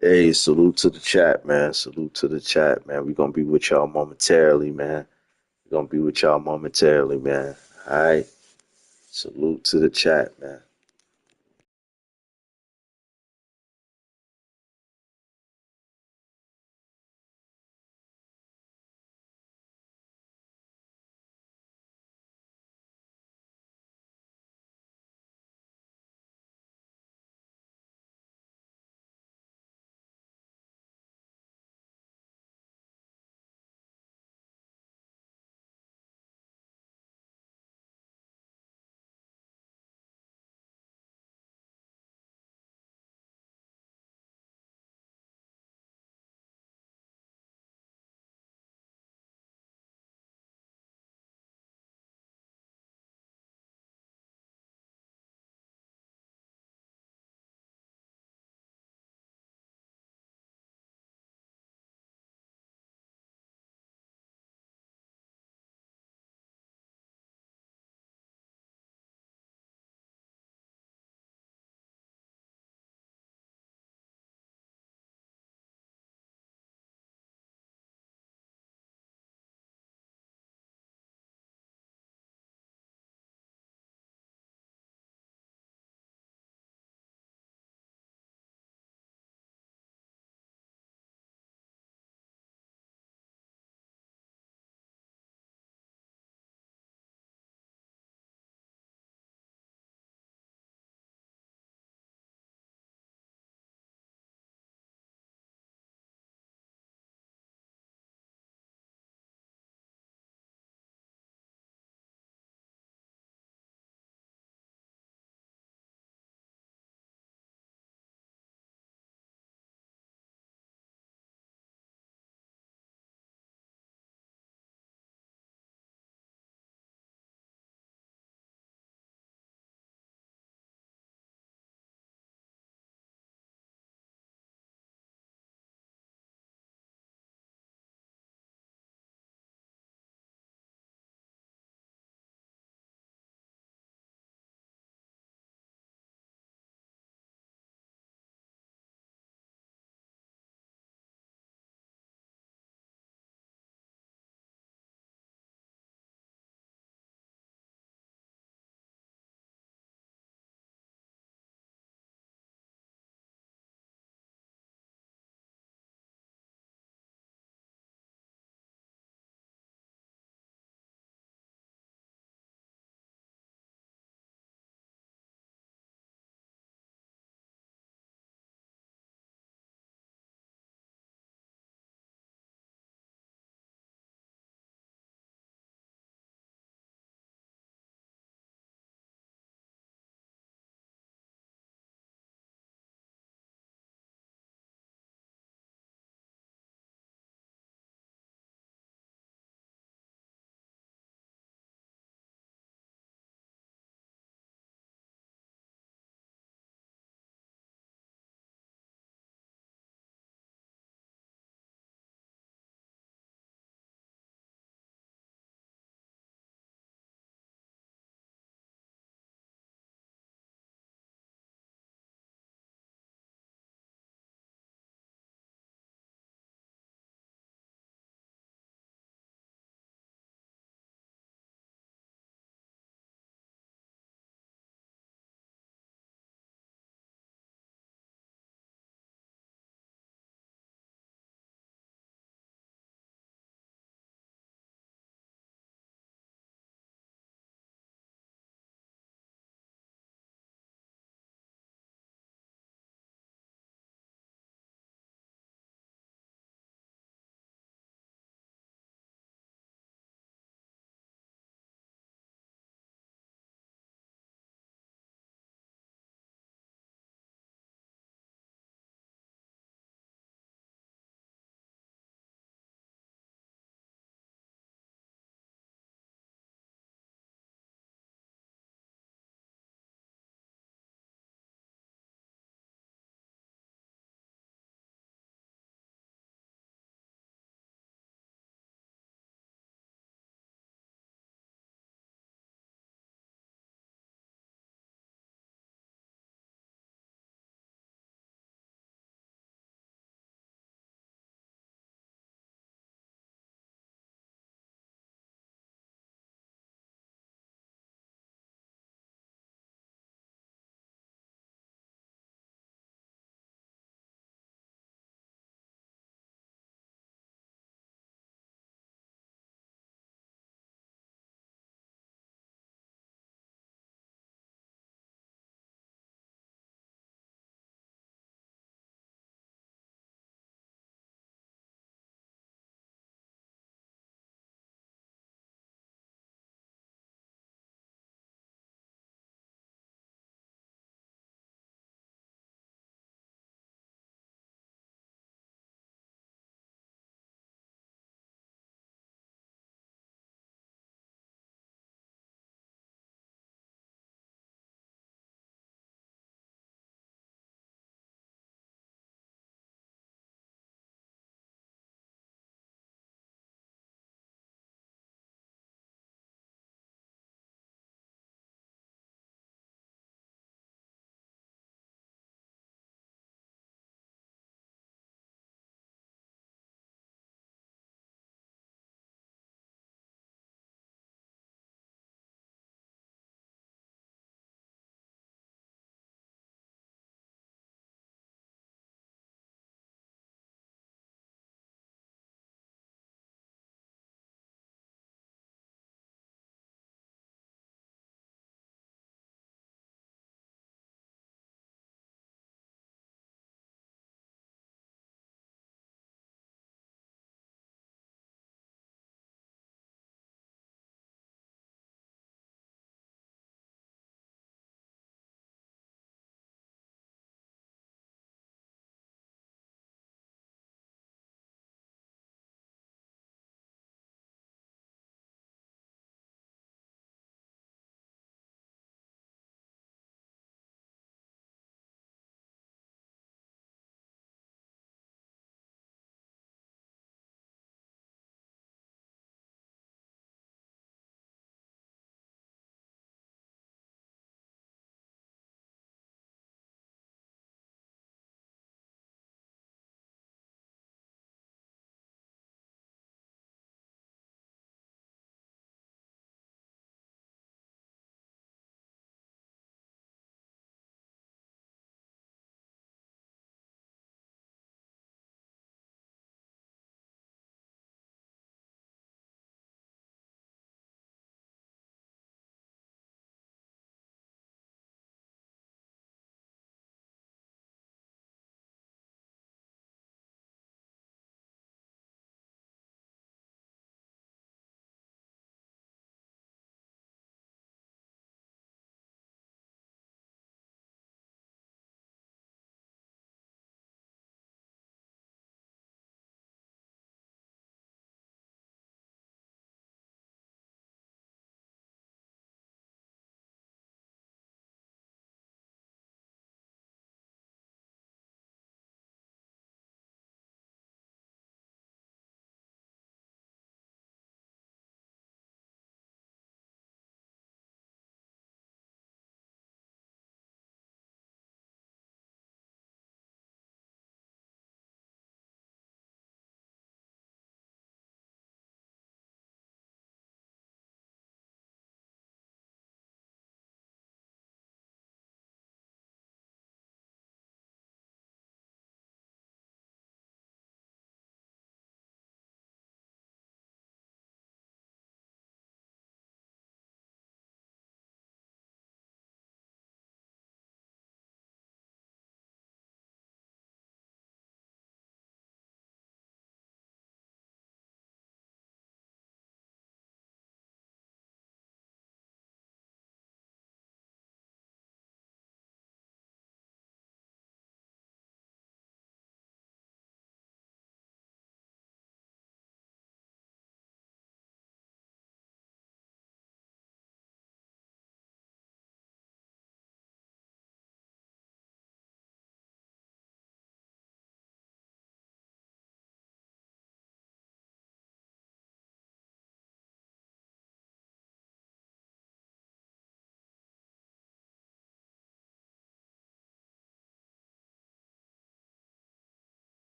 Hey, salute to the chat, man. Salute to the chat, man. We're gonna be with y'all momentarily, man. We're gonna be with y'all momentarily, man. All right. Salute to the chat, man.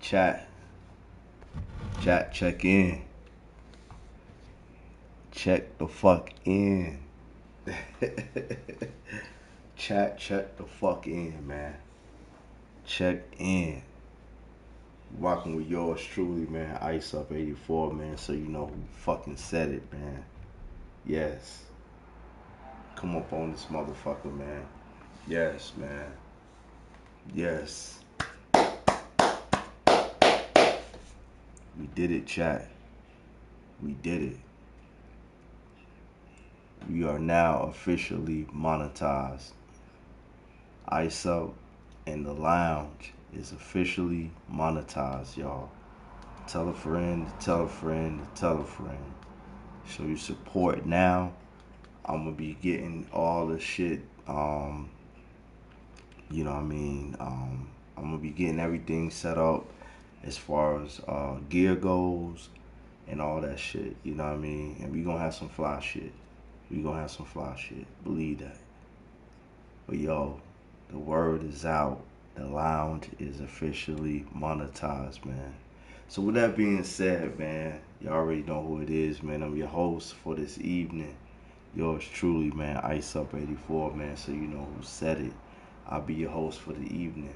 Chat, check in. Check the fuck in. Chat, check the fuck in, man. Check in. Rocking with yours truly, man. Iceup84, man. So you know who fucking said it, man. Yes. Come up on this motherfucker, man. Yes, man. Yes. We did it, chat. We did it. We are now officially monetized. Iceup and the lounge is officially monetized, y'all. Tell a friend, tell a friend, tell a friend. Show your support now. I'm gonna be getting all the shit, you know what I mean? I'm gonna be getting everything set up as far as gear goes and all that shit, you know what I mean? And we gonna have some fly shit. We gonna have some fly shit. Believe that. But yo, the word is out. The lounge is officially monetized, man. So with that being said, man, you already know who it is, man. I'm your host for this evening. Yours truly, man, Iceup84, man. So you know who said it. I'll be your host for the evening.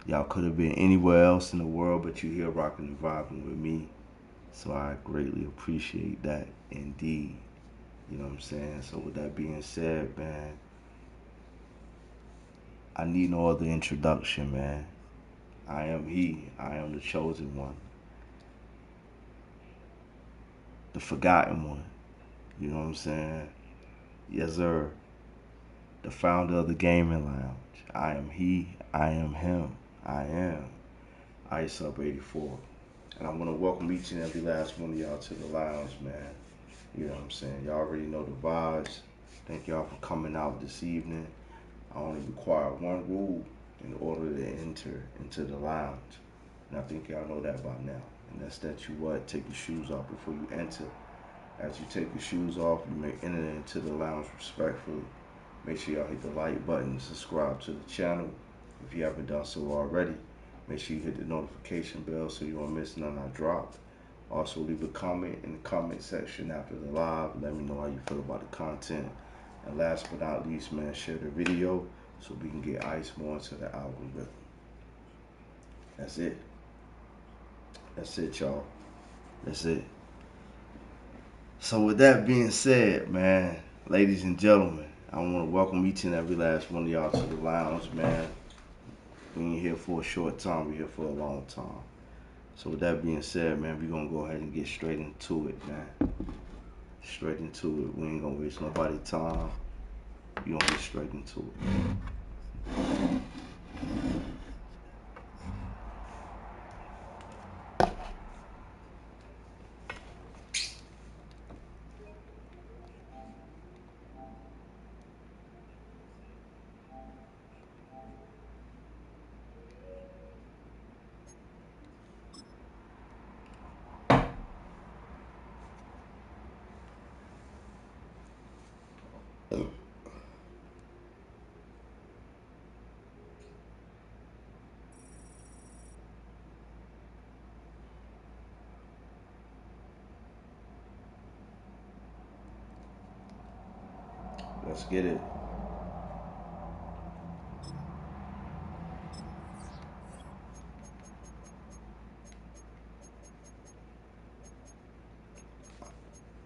Y'all could have been anywhere else in the world, but you're here rocking and vibing with me. So I greatly appreciate that indeed. You know what I'm saying? So with that being said, man, I need no other introduction, man. I am he. I am the chosen one. The forgotten one. You know what I'm saying? Yes, sir. The founder of the gaming lounge. I am he. I am him. I am Iceup84. And I want to welcome each and every last one of y'all to the lounge, man. You know what I'm saying? Y'all already know the vibes. Thank y'all for coming out this evening. I only require one rule in order to enter into the lounge. And I think y'all know that by now. And that's that you what? Take your shoes off before you enter. As you take your shoes off, you may enter into the lounge respectfully. Make sure y'all hit the like button, subscribe to the channel if you haven't done so already. Make sure you hit the notification bell so you won't miss none I drop. Also leave a comment in the comment section after the live. Let me know how you feel about the content. And last but not least, man, share the video so we can get Ice more into the algorithm. That's it. That's it, y'all. That's it. So with that being said, man, ladies and gentlemen, I want to welcome each and every last one of y'all to the lounge, man. We ain't here for a short time, we're here for a long time. So with that being said, man, we're going to go ahead and get straight into it, man. Straight into it. We ain't going to waste nobody's time. We're going to get straight into it. Let's get it.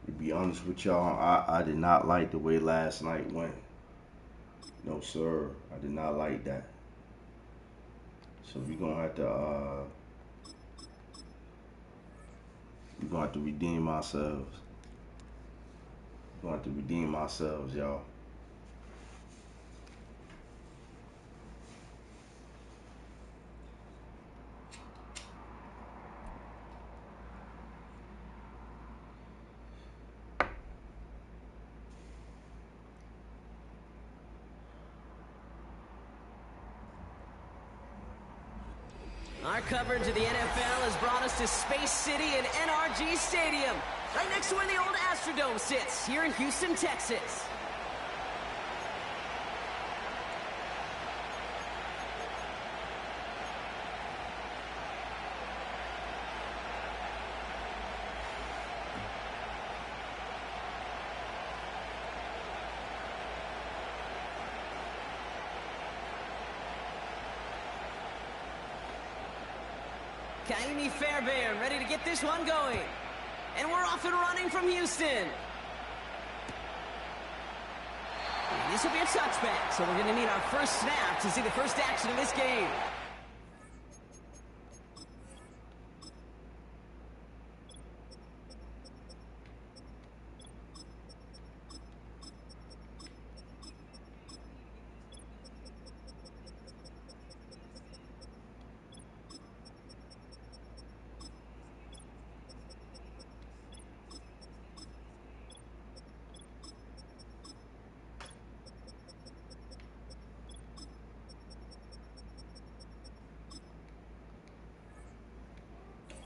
To be honest with y'all, I did not like the way last night went. No, sir. I did not like that. So we're going to have to, redeem ourselves. We're going to have to redeem ourselves, y'all. Our coverage of the NFL has brought us to Space City and NRG Stadium, right next to where the old Astrodome sits, here in Houston, Texas. Fairbairn ready to get this one going. And we're off and running from Houston. And this will be a touchback, so we're going to need our first snap to see the first action of this game.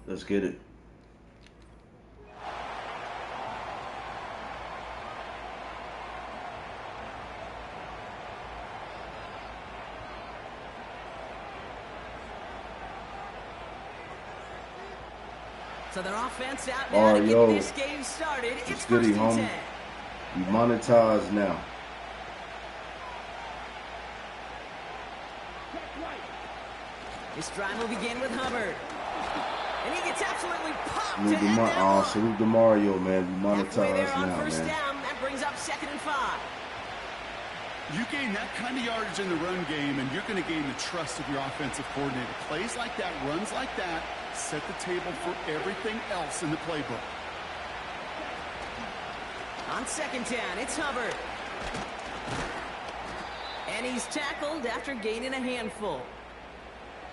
Let's get it. So their offense out now to get this game started. It's goody, homie. We monetize now. This drive will begin with Hubbard. And he gets absolutely popped. Salute to Mario, man. We monetize now, first man. Down. That brings up 2nd and 5. You gain that kind of yardage in the run game, and you're going to gain the trust of your offensive coordinator. Plays like that, runs like that, set the table for everything else in the playbook. On 2nd down, it's Hubbard. And he's tackled after gaining a handful.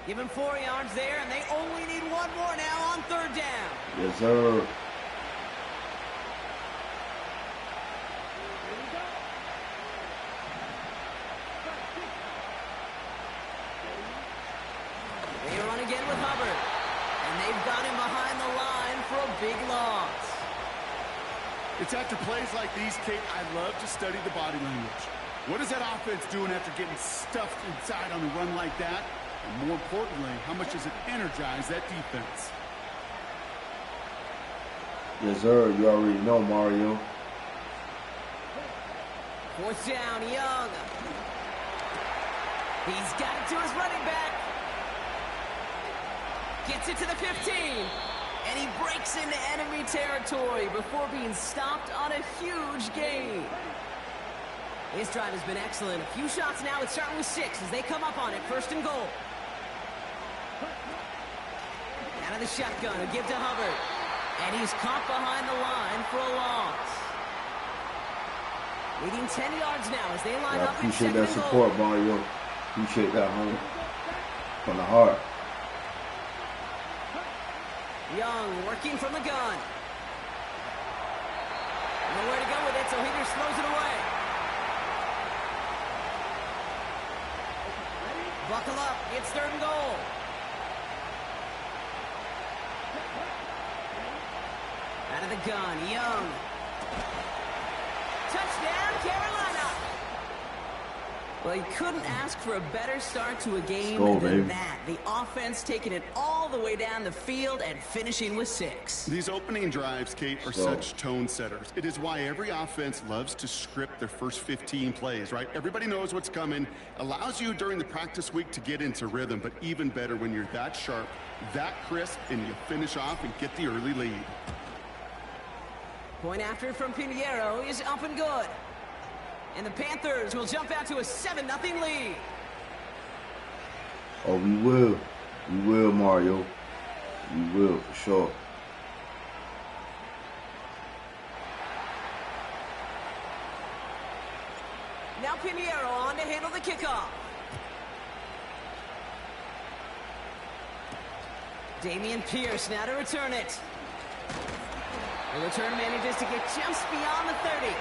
Give him 4 yards there, and they only need 1 more now on 3rd down. Yes, sir. They run again with Hubbard. And they've got him behind the line for a big loss. It's after plays like these, Kate, I love to study the body language. What is that offense doing after getting stuffed inside on a run like that? And more importantly, how much does it energize that defense? Yes, sir. You already know, Mario. 4th down, Young. He's got it to his running back. Gets it to the 15. And he breaks into enemy territory before being stopped on a huge gain. His drive has been excellent. A few shots now. It's starting with 6 as they come up on it. 1st and goal. Out of the shotgun, a give to Hubbard. And he's caught behind the line for a loss. Leading 10 yards now as they line up in 2nd and goal. Appreciate that support, Mario. Appreciate that, homie. From the heart. Young working from the gun. Nowhere to go with it, so he just throws it away. Buckle up, it's 3rd and goal. Out of the gun, Young. Touchdown, Carolina. Well, you couldn't ask for a better start to a game than that. The offense taking it all the way down the field and finishing with 6. These opening drives, Kate, are such tone setters. It is why every offense loves to script their first 15 plays, right? Everybody knows what's coming. Allows you during the practice week to get into rhythm, but even better when you're that sharp, that crisp, and you finish off and get the early lead. Point after from Pinheiro is up and good. And the Panthers will jump out to a 7-0 lead. Oh, we will. We will, Mario. We will, for sure. Now Pinheiro on to handle the kickoff. Damian Pierce now to return it. The return manages to get just beyond the 30.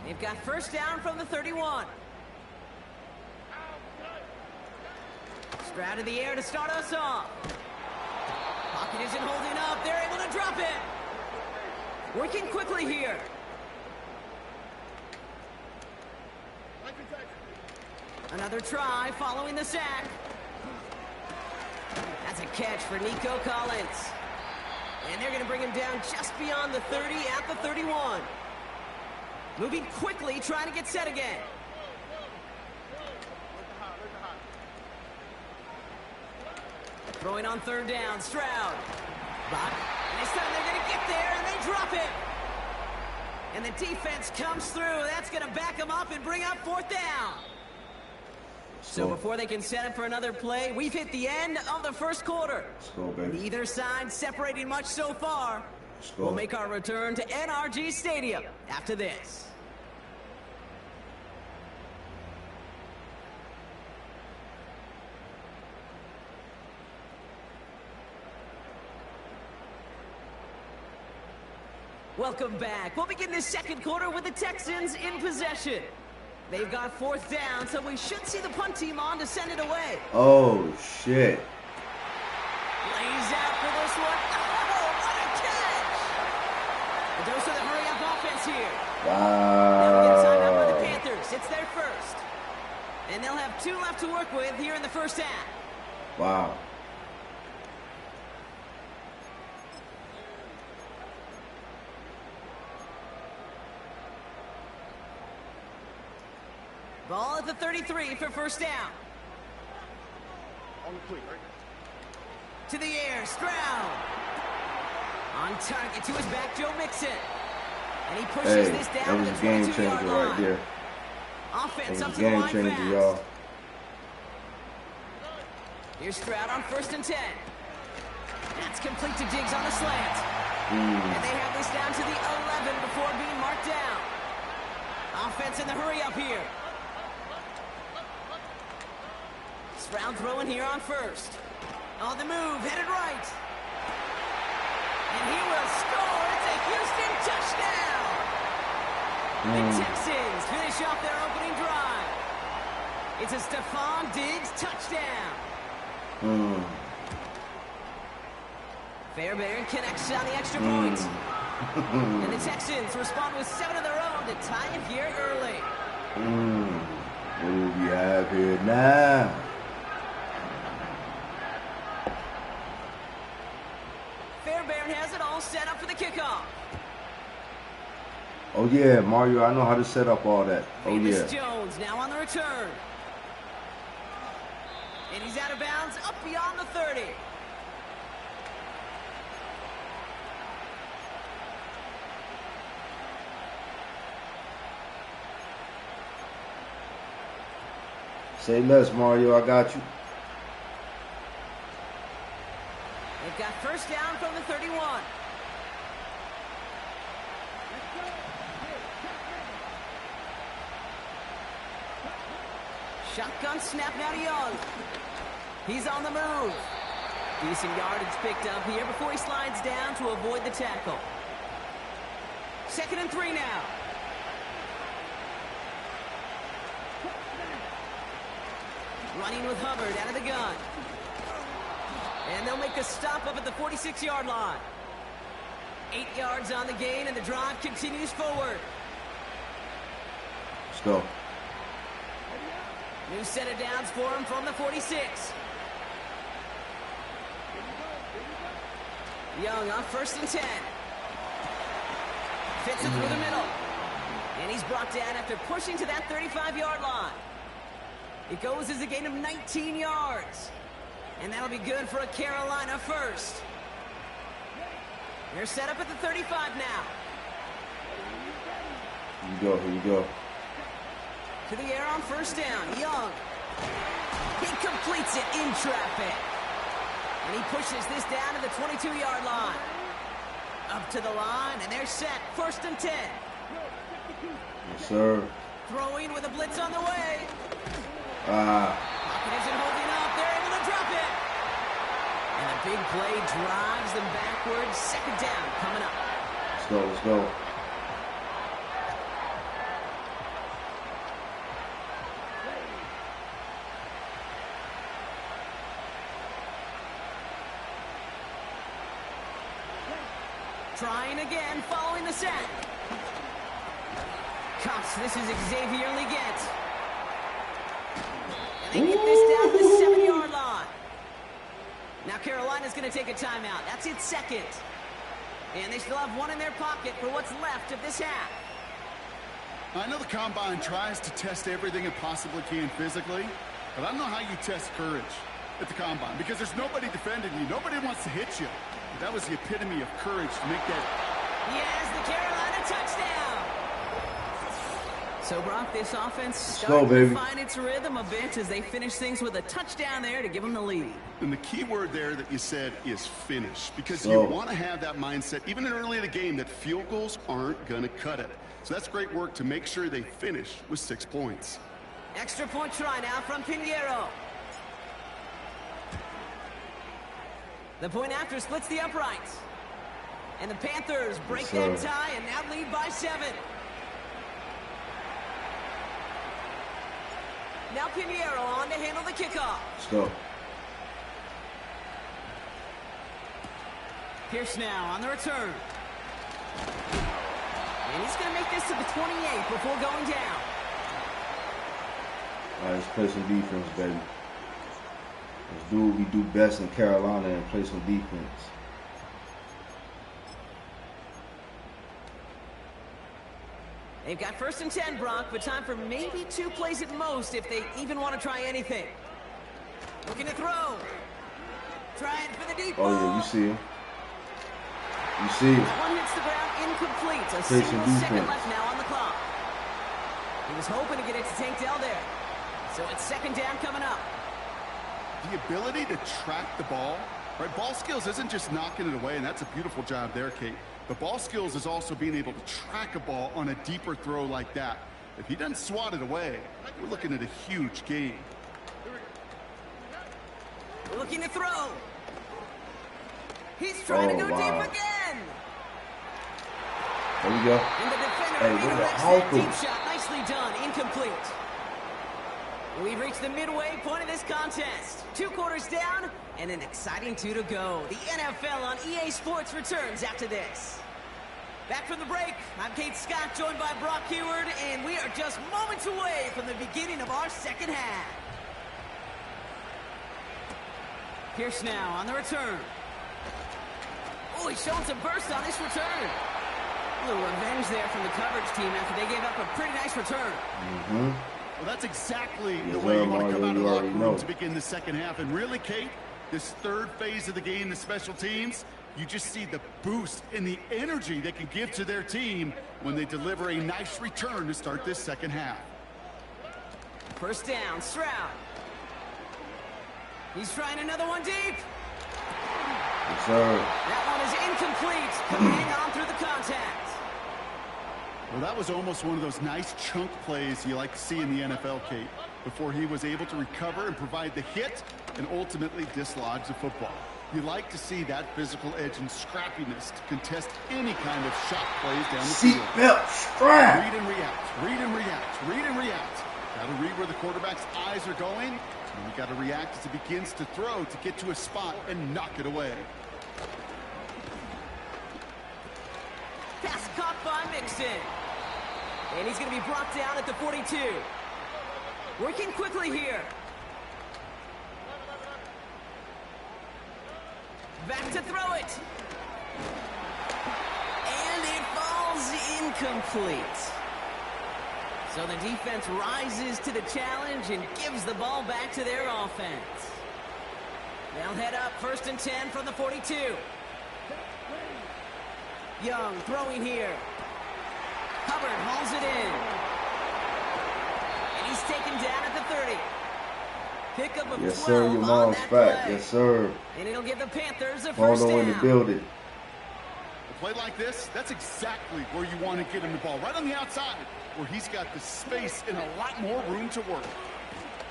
They've got 1st down from the 31. Stroud in the air to start us off. Pocket isn't holding up. They're able to drop it. Working quickly here. Another try following the sack. That's That's a catch for Nico Collins. And they're going to bring him down just beyond the 30 at the 31. Moving quickly, trying to get set again. Throwing on third down, Stroud. And this time they're going to get there, and they drop it. And the defense comes through. That's going to back them up and bring up fourth down. So before they can set up for another play, we've hit the end of the first quarter. Let's go, baby. Neither side separating much so far. Let's go. We'll make our return to NRG Stadium after this. Welcome back. We'll begin this second quarter with the Texans in possession. They've got fourth down, so we should see the punt team on to send it away. Oh, shit. Lays out for this one. Oh, what a catch! A dose of the hurry-up offense here. Now we get time out for the Panthers. It's their first. And they'll have 2 left to work with here in the first half. Wow. Ball at the 33 for first down. On the plate, right? To the air, Stroud. On target to his back, Joe Mixon. And he pushes this down to the 22-yard line. Right there. Offense up to the Game line changer, fast. y'all. Here's Stroud on 1st and 10. That's complete to Diggs on the slant. And they have this down to the 11 before being marked down. Offense in the hurry up here. Stroud throwing here on 1st. On the move, headed right. And he will score. It's a Houston touchdown. The Texans finish off their opening drive. It's a Stephon Diggs touchdown. Fairbairn connects on the extra point. And the Texans respond with 7 of their own to tie it here early. What do we have here now? Fairbairn has it all set up for the kickoff. Oh, yeah, Mario, I know how to set up all that. Oh, yeah. Jones now on the return. And he's out of bounds up beyond the 30. Say less, Mario. I got you. They've got first down from the 31. Shotgun snap now to Young. He's on the move. Decent yardage picked up here before he slides down to avoid the tackle. 2nd and 3 now. Running with Hubbard out of the gun. And they'll make a stop up at the 46-yard line. 8 yards on the gain, and the drive continues forward. Let's go. New set of downs for him from the 46. Young on 1st and 10. Fits it through the middle. And he's brought down after pushing to that 35-yard line. It goes as a gain of 19 yards. And that'll be good for a Carolina first. They're set up at the 35 now. Here you go, here you go. To the air on first down, Young. He completes it in traffic. And he pushes this down to the 22-yard line. Up to the line, and they're set. 1st and 10. Yes, sir. Throwing with a blitz on the way. Pocket isn't holding up. They're able to drop it. And a big play drives them backwards. 2nd down coming up. Let's go, let's go. Trying again, following the set. Cuffs, this is Xavier Leggett. And they get this down to the 7-yard line. Now Carolina Carolina's going to take a timeout. That's its second. And they still have one in their pocket for what's left of this half. I know the Combine tries to test everything it possibly can physically, but I don't know how you test courage at the Combine, because there's nobody defending you. Nobody wants to hit you. But that was the epitome of courage to make that. He has the Carolina touchdown. So, Brock, this offense starting to find its rhythm a bit as they finish things with a touchdown there to give them the lead. And the key word there that you said is finish, because you want to have that mindset, even early in the game, that field goals aren't going to cut it. So that's great work to make sure they finish with 6 points. Extra point try now from Pinheiro. The point after splits the uprights. And the Panthers break that tie and now lead by 7. Now Pinheiro on to handle the kickoff. Let's go. Pierce now on the return. And he's going to make this to the 28 before going down. All right, let's play some defense, baby. Let's do what we do best in Carolina and play some defense. They've got 1st and 10, Brock, but time for maybe 2 plays at most if they even want to try anything. Looking to throw. Trying for the deep ball. Oh, yeah, you see him. You see it. One hits the ground, incomplete. A single second left now on the clock. He was hoping to get it to Tank Dell there. So it's 2nd down coming up. The ability to track the ball, right? Ball skills isn't just knocking it away, and that's a beautiful job there, Kate. But ball skills is also being able to track a ball on a deeper throw like that. If he doesn't swat it away, we're looking at a huge gain. Looking to throw. He's trying to go deep again. There we go. And the defender redirects that deep shot. Nicely done. Incomplete. We've reached the midway point of this contest. 2 quarters down and an exciting 2 to go. The NFL on EA Sports returns after this. Back from the break, I'm Kate Scott, joined by Brock Heward, and we are just moments away from the beginning of our second half. Pierce now on the return. Oh, he's showing some burst on this return. A little revenge there from the coverage team after they gave up a pretty nice return. Well, that's exactly the way you want to come out of the locker room to begin the second half. And really, Kate, this 3rd phase of the game, the special teams, you just see the boost in the energy they can give to their team when they deliver a nice return to start this second half. 1st down, Stroud. He's trying another one deep. Yes, sir. That one is incomplete. Hang on through the contact. Well, that was almost one of those nice chunk plays you like to see in the NFL, Kate, before he was able to recover and provide the hit and ultimately dislodge the football. You like to see that physical edge and scrappiness to contest any kind of shot plays down the field. Seatbelt strap. Read and react, read and react, read and react. Got to read where the quarterback's eyes are going, and you got to react as he begins to throw to get to a spot and knock it away. Pass caught by Mixon. And he's going to be brought down at the 42. Working quickly here. Back to throw it. And it falls incomplete. So the defense rises to the challenge and gives the ball back to their offense. They'll head up 1st and 10 from the 42. Young throwing here. Hubbard hauls it in. And he's taken down at the 30. Pick up of 12 yes, sir. Your mom's back. Play. Yes, sir. And it'll give the Panthers a 1st Hold on down. in the building. A play like this, that's exactly where you want to get him the ball. Right on the outside, where he's got the space and a lot more room to work.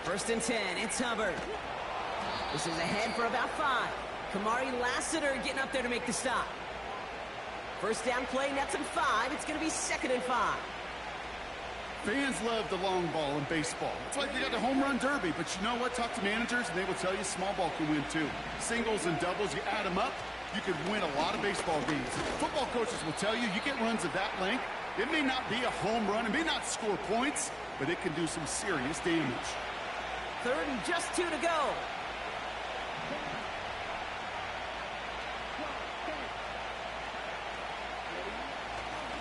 1st and 10. It's Hubbard. This is ahead for about 5. Kamari Lassiter getting up there to make the stop. 1st down play, nets him 5. It's going to be 2nd and 5. Fans love the long ball in baseball. It's like they got the home run derby, but you know what? Talk to managers, and they will tell you small ball can win too. Singles and doubles, you add them up, you could win a lot of baseball games. Football coaches will tell you, you get runs of that length, it may not be a home run, it may not score points, but it can do some serious damage. 3rd and just 2 to go.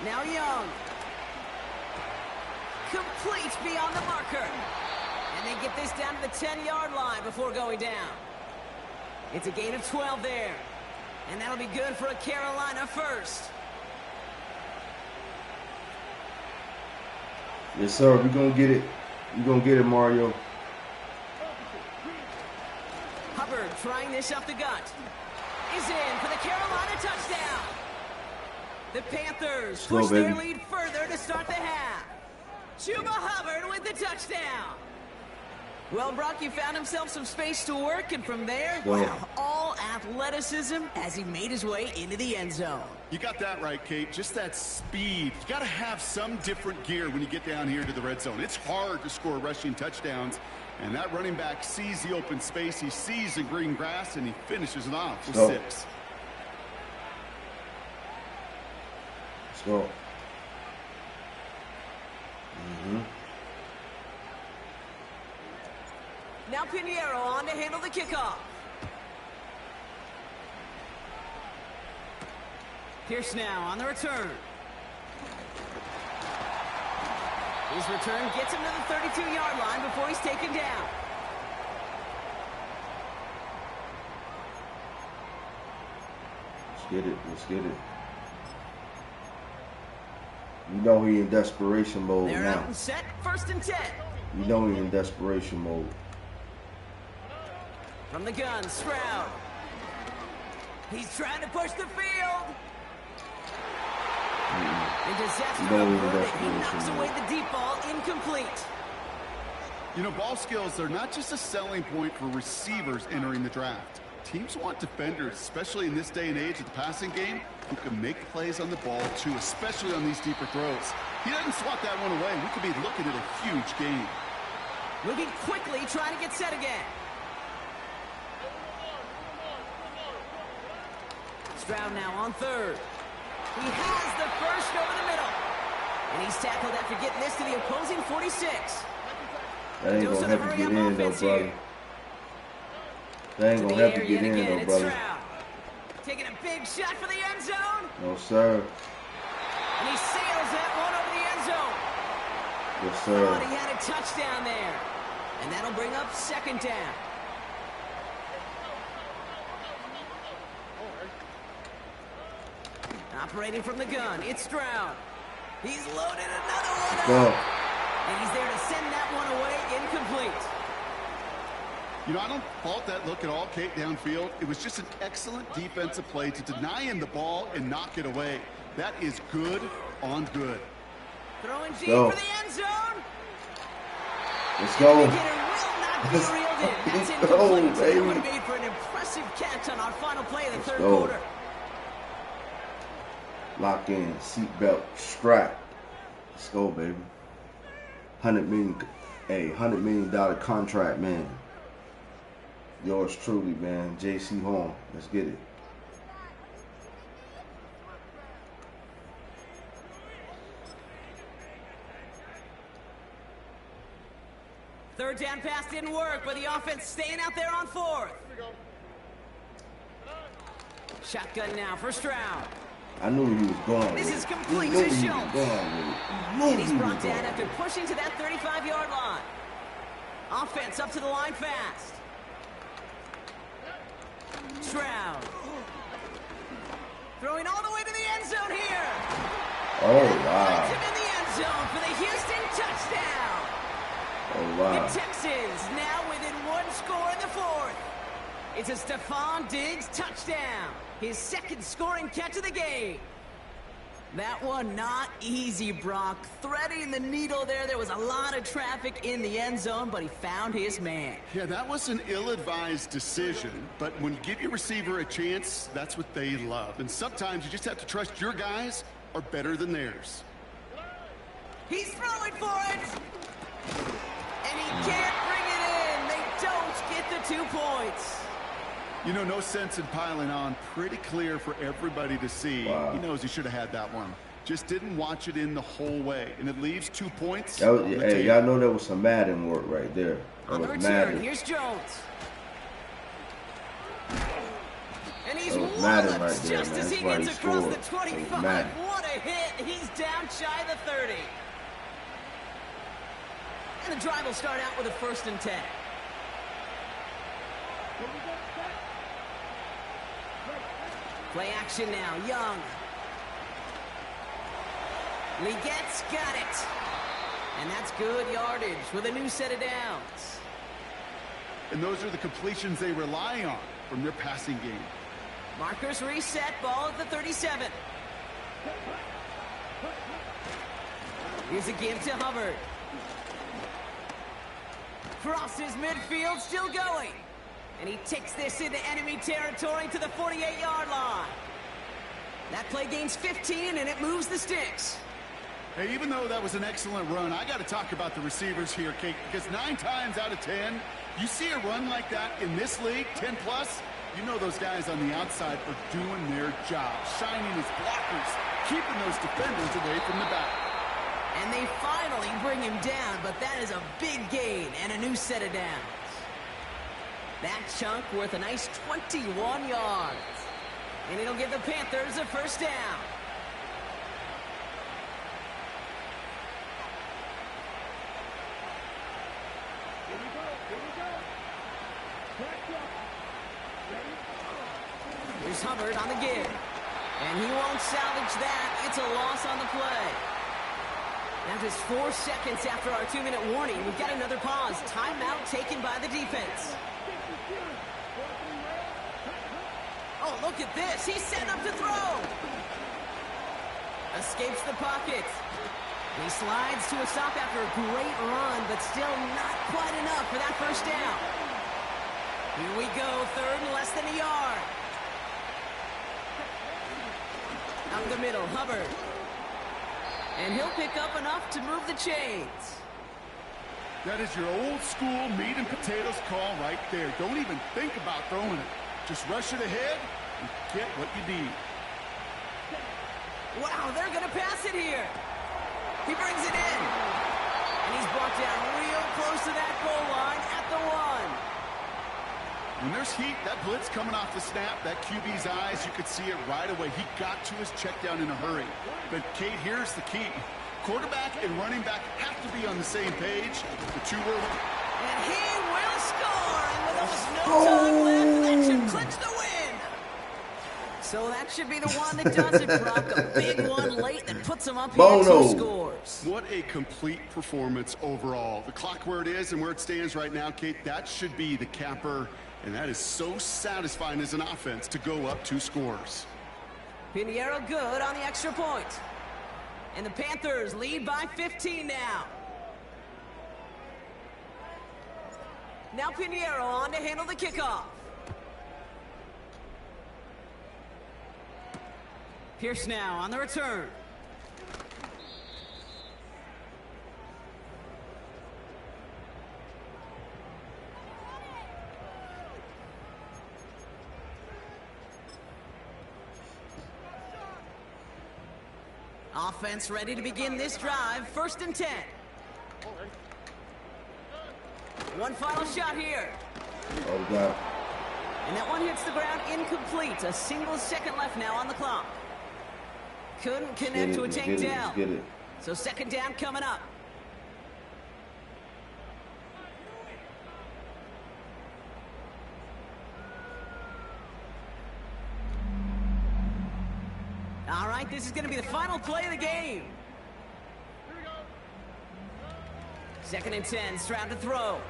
Now Young. Complete beyond the marker. And they get this down to the 10-yard line before going down. It's a gain of 12 there. And that'll be good for a Carolina first. Yes, sir. We're going to get it. We're going to get it, Mario. Hubbard trying this off the gut. Is in for the Carolina touchdown. The Panthers push their lead further to start the half. Chuba Hubbard with the touchdown. Well, Brock, you found himself some space to work, and from there, wow, all athleticism as he made his way into the end zone. You got that right, Kate. Just that speed. You got to have some different gear when you get down here to the red zone. It's hard to score rushing touchdowns, and that running back sees the open space, he sees the green grass, and he finishes it off with 6. Let's go. Now Pinheiro on to handle the kickoff. Pierce now on the return. His return gets him to the 32-yard line before he's taken down. Let's get it. Let's get it. You know he in desperation mode They're now. out and set, 1st and 10. You know he in desperation mode. From the gun, Stroud. He's trying to push the field. He knocks away the deep ball, incomplete. You know, ball skills are not just a selling point for receivers entering the draft. Teams want defenders, especially in this day and age of the passing game, who can make plays on the ball too, especially on these deeper throws. He doesn't swat that one away. We could be looking at a huge game. Moving quickly, trying to get set again. Stroud now on 3rd. He has the first over the middle. And he's tackled after getting this to the opposing 46. That ain't going to have to get in, though, brother. That ain't going to have to get in, though, brother. Taking a big shot for the end zone. No, sir. And he sails that one over the end zone. Yes, sir. Oh, and he had a touchdown there. And that'll bring up 2nd down. Operating from the gun, it's Stroud. He's loaded another one up. And he's there to send that one away, incomplete. You know, I don't fault that look at all, Kate, downfield. It was just an excellent defensive play to deny him the ball and knock it away. That is good on good. Throwing G for the end zone. Let's go. That's incomplete. That would have made for an impressive catch on our final play of the 3rd quarter. Lock in, seatbelt strapped. Let's go, baby. $100 million contract, man. Yours truly, man. J.C. Horn. Let's get it. Third down pass didn't work, but the offense staying out there on 4th. Shotgun now for Stroud. I knew he was going. This is complete to Schultz. And he's brought down after pushing to that 35-yard line. Offense up to the line fast. Stroud. Throwing all the way to the end zone here. Oh, wow. Him in the end zone for the Houston touchdown. Oh, wow. The Texans now within 1 score in the 4th. It's a Stephon Diggs touchdown. His 2nd scoring catch of the game. That one not easy, Brock. Threading the needle there. There was a lot of traffic in the end zone, but he found his man. Yeah, that was an ill-advised decision, but when you give your receiver a chance, that's what they love. And sometimes you just have to trust your guys are better than theirs. He's throwing for it. And he can't bring it in. They don't get the 2 points. You know, no sense in piling on. Pretty clear for everybody to see. Wow. He knows he should have had that one. Just didn't watch it in the whole way. And it leaves 2 points. Hey, y'all know that was some Madden work right there. On the return, here's Jones. And he's walloped right there, just as he gets across the 25. What a hit. He's down shy of the 30. And the drive will start out with a 1st and 10. Play action now, Young. Legette's got it. And that's good yardage with a new set of downs. And those are the completions they rely on from their passing game. Markers reset, ball at the 37. Here's a give to Hubbard. Crosses midfield, still going. And he takes this into enemy territory to the 48-yard line. That play gains 15, and it moves the sticks. Hey, even though that was an excellent run, I got to talk about the receivers here, Kate, because 9 times out of 10, you see a run like that in this league, 10+, you know those guys on the outside are doing their job, shining as blockers, keeping those defenders away from the back. And they finally bring him down, but that is a big gain and a new set of downs. That chunk worth a nice 21 yards. And it'll give the Panthers a 1st down. Here's Hubbard on the give. And he won't salvage that. It's a loss on the play. Now just 4 seconds after our 2-minute warning, we've got another pause. Timeout taken by the defense. Oh, look at this. He's set up to throw. Escapes the pocket. And he slides to a stop after a great run, but still not quite enough for that 1st down. Here we go, 3rd and less than a yard. Up the middle, Hubbard. And he'll pick up enough to move the chains. That is your old school meat and potatoes call right there. Don't even think about throwing it. Just rush it ahead and get what you need. Wow, they're going to pass it here. He brings it in. And he's brought down real close to that goal line at the 1. When there's heat, that blitz coming off the snap, that QB's eyes, you could see it right away. He got to his check down in a hurry. But, Kate, here's the key. Quarterback and running back have to be on the same page. The 2 were... And he will score. And with almost no time left, that should clinch the win. So that should be the one that does it, Brock. A big one late that puts him up here 2 scores. What a complete performance overall. The clock where it is and where it stands right now, Kate, that should be the capper. And that is so satisfying as an offense to go up 2 scores. Pinheiro good on the extra point. And the Panthers lead by 15 now. Now Pinheiro on to handle the kickoff. Pierce now on the return. Offense ready to begin this drive. 1st and 10. One final shot here. Oh, God. And that one hits the ground incomplete. A single second left now on the clock. Couldn't connect to a takedown. So 2nd down coming up. All right, this is going to be the final play of the game. 2nd and 10, Stroud to throw.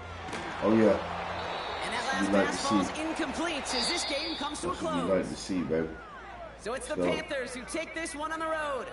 Oh, yeah. And that last pass falls incomplete as this game comes to a close. You like to see, baby. So it's the Panthers who take this one on the road.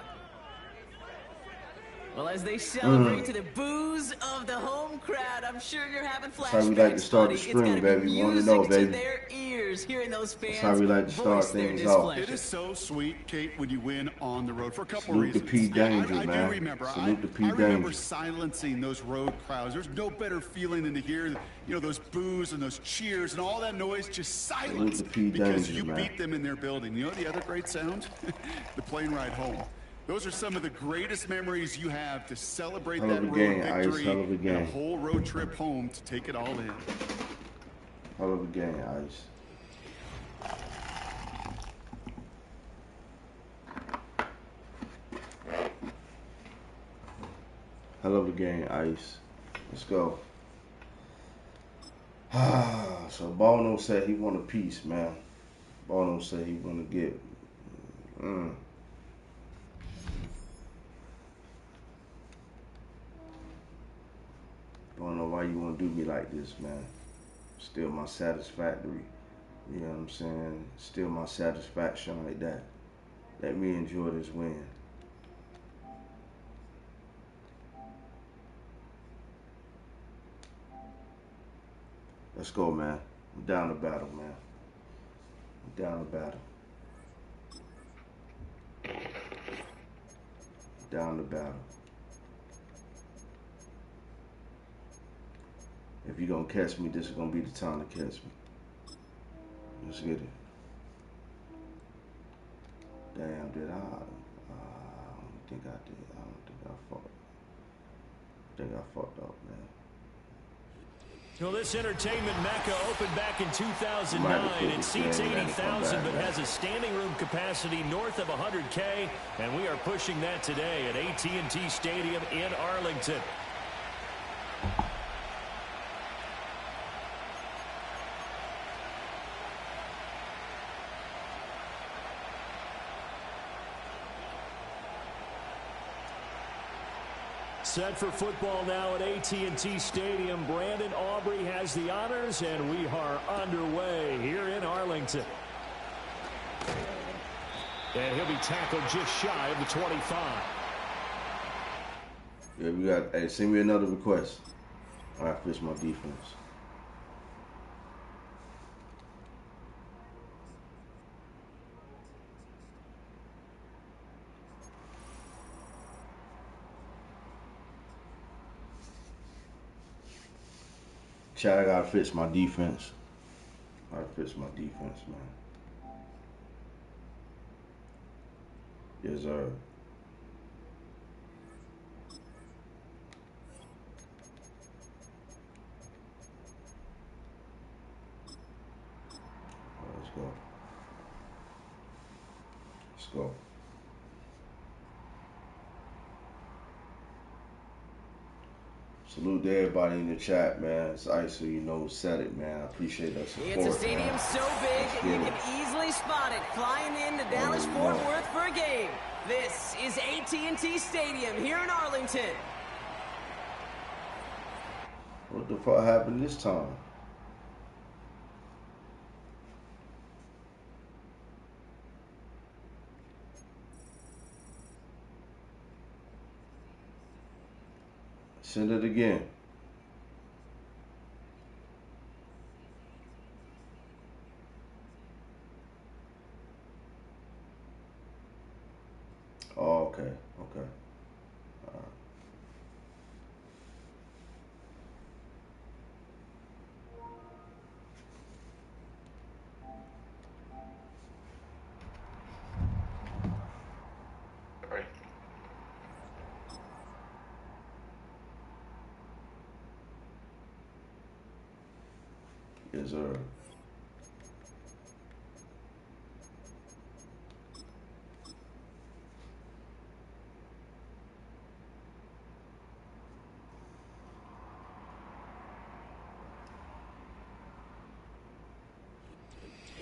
Well, as they celebrate to the boos of the home crowd, I'm sure you're having flashbacks. That's how we like to start the stream, baby. You want to know, baby. To their ears, hearing those fans. That's how we like to start things off. It is so sweet, Kate, when you win on the road for a couple Salute reasons. to P. Danger, I man. do remember. Salute to P. I remember Danger. silencing those road crowds. There's no better feeling than to hear, you know, those boos and those cheers and all that noise just silence because you beat them in their building. You know the other great sound? The plane ride home. Those are some of the greatest memories you have to celebrate that road victory and a whole road trip home to take it all in. Hell of a game, Ice. Hell of a game, Ice. Let's go. So Bono said he want a piece, man. Bono said he want to get. Bono, why you want to do me like this, man? Still my satisfactory. You know what I'm saying? Still my satisfaction like that. Let me enjoy this win. Let's go, man. I'm down to battle, man. I'm down to battle. Down to battle. If you're going to catch me, this is going to be the time to catch me. Let's get it. Damn, did I don't think I did. I don't think I fucked. I think I fucked up, man. Well, this entertainment mecca opened back in 2009. It seats 80,000 but has a standing room capacity north of 100K, and we are pushing that today at AT&T Stadium in Arlington. Set for football now at AT&T Stadium. Brandon Aubrey has the honors, and we are underway here in Arlington. And he'll be tackled just shy of the 25. Yeah, we got. Hey, send me another request. All right, fix my defense. Chad, I gotta fix my defense. I gotta fix my defense, man. Yes, sir. Let's go. Let's go. Salute to everybody in the chat, man. It's Ice, so you know, said it, man. I appreciate that support. It's a stadium man. so big you can easily spot it flying into Dallas-Fort Worth for a game. This is AT&T Stadium here in Arlington. What the fuck happened this time? Send it again. Oh, okay. Okay. All right. Yes, sir.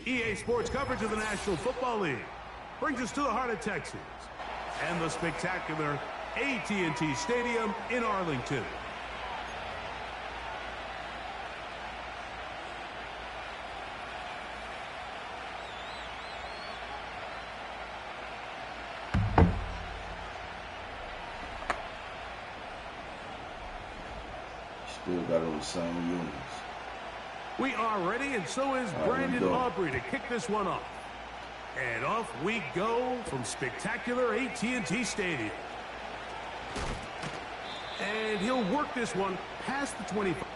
EA Sports coverage of the National Football League brings us to the heart of Texas and the spectacular AT&T Stadium in Arlington. Still got on the same units. We are ready, and so is Brandon Aubrey to kick this one off. And off we go from spectacular AT&T Stadium. And he'll work this one past the 25.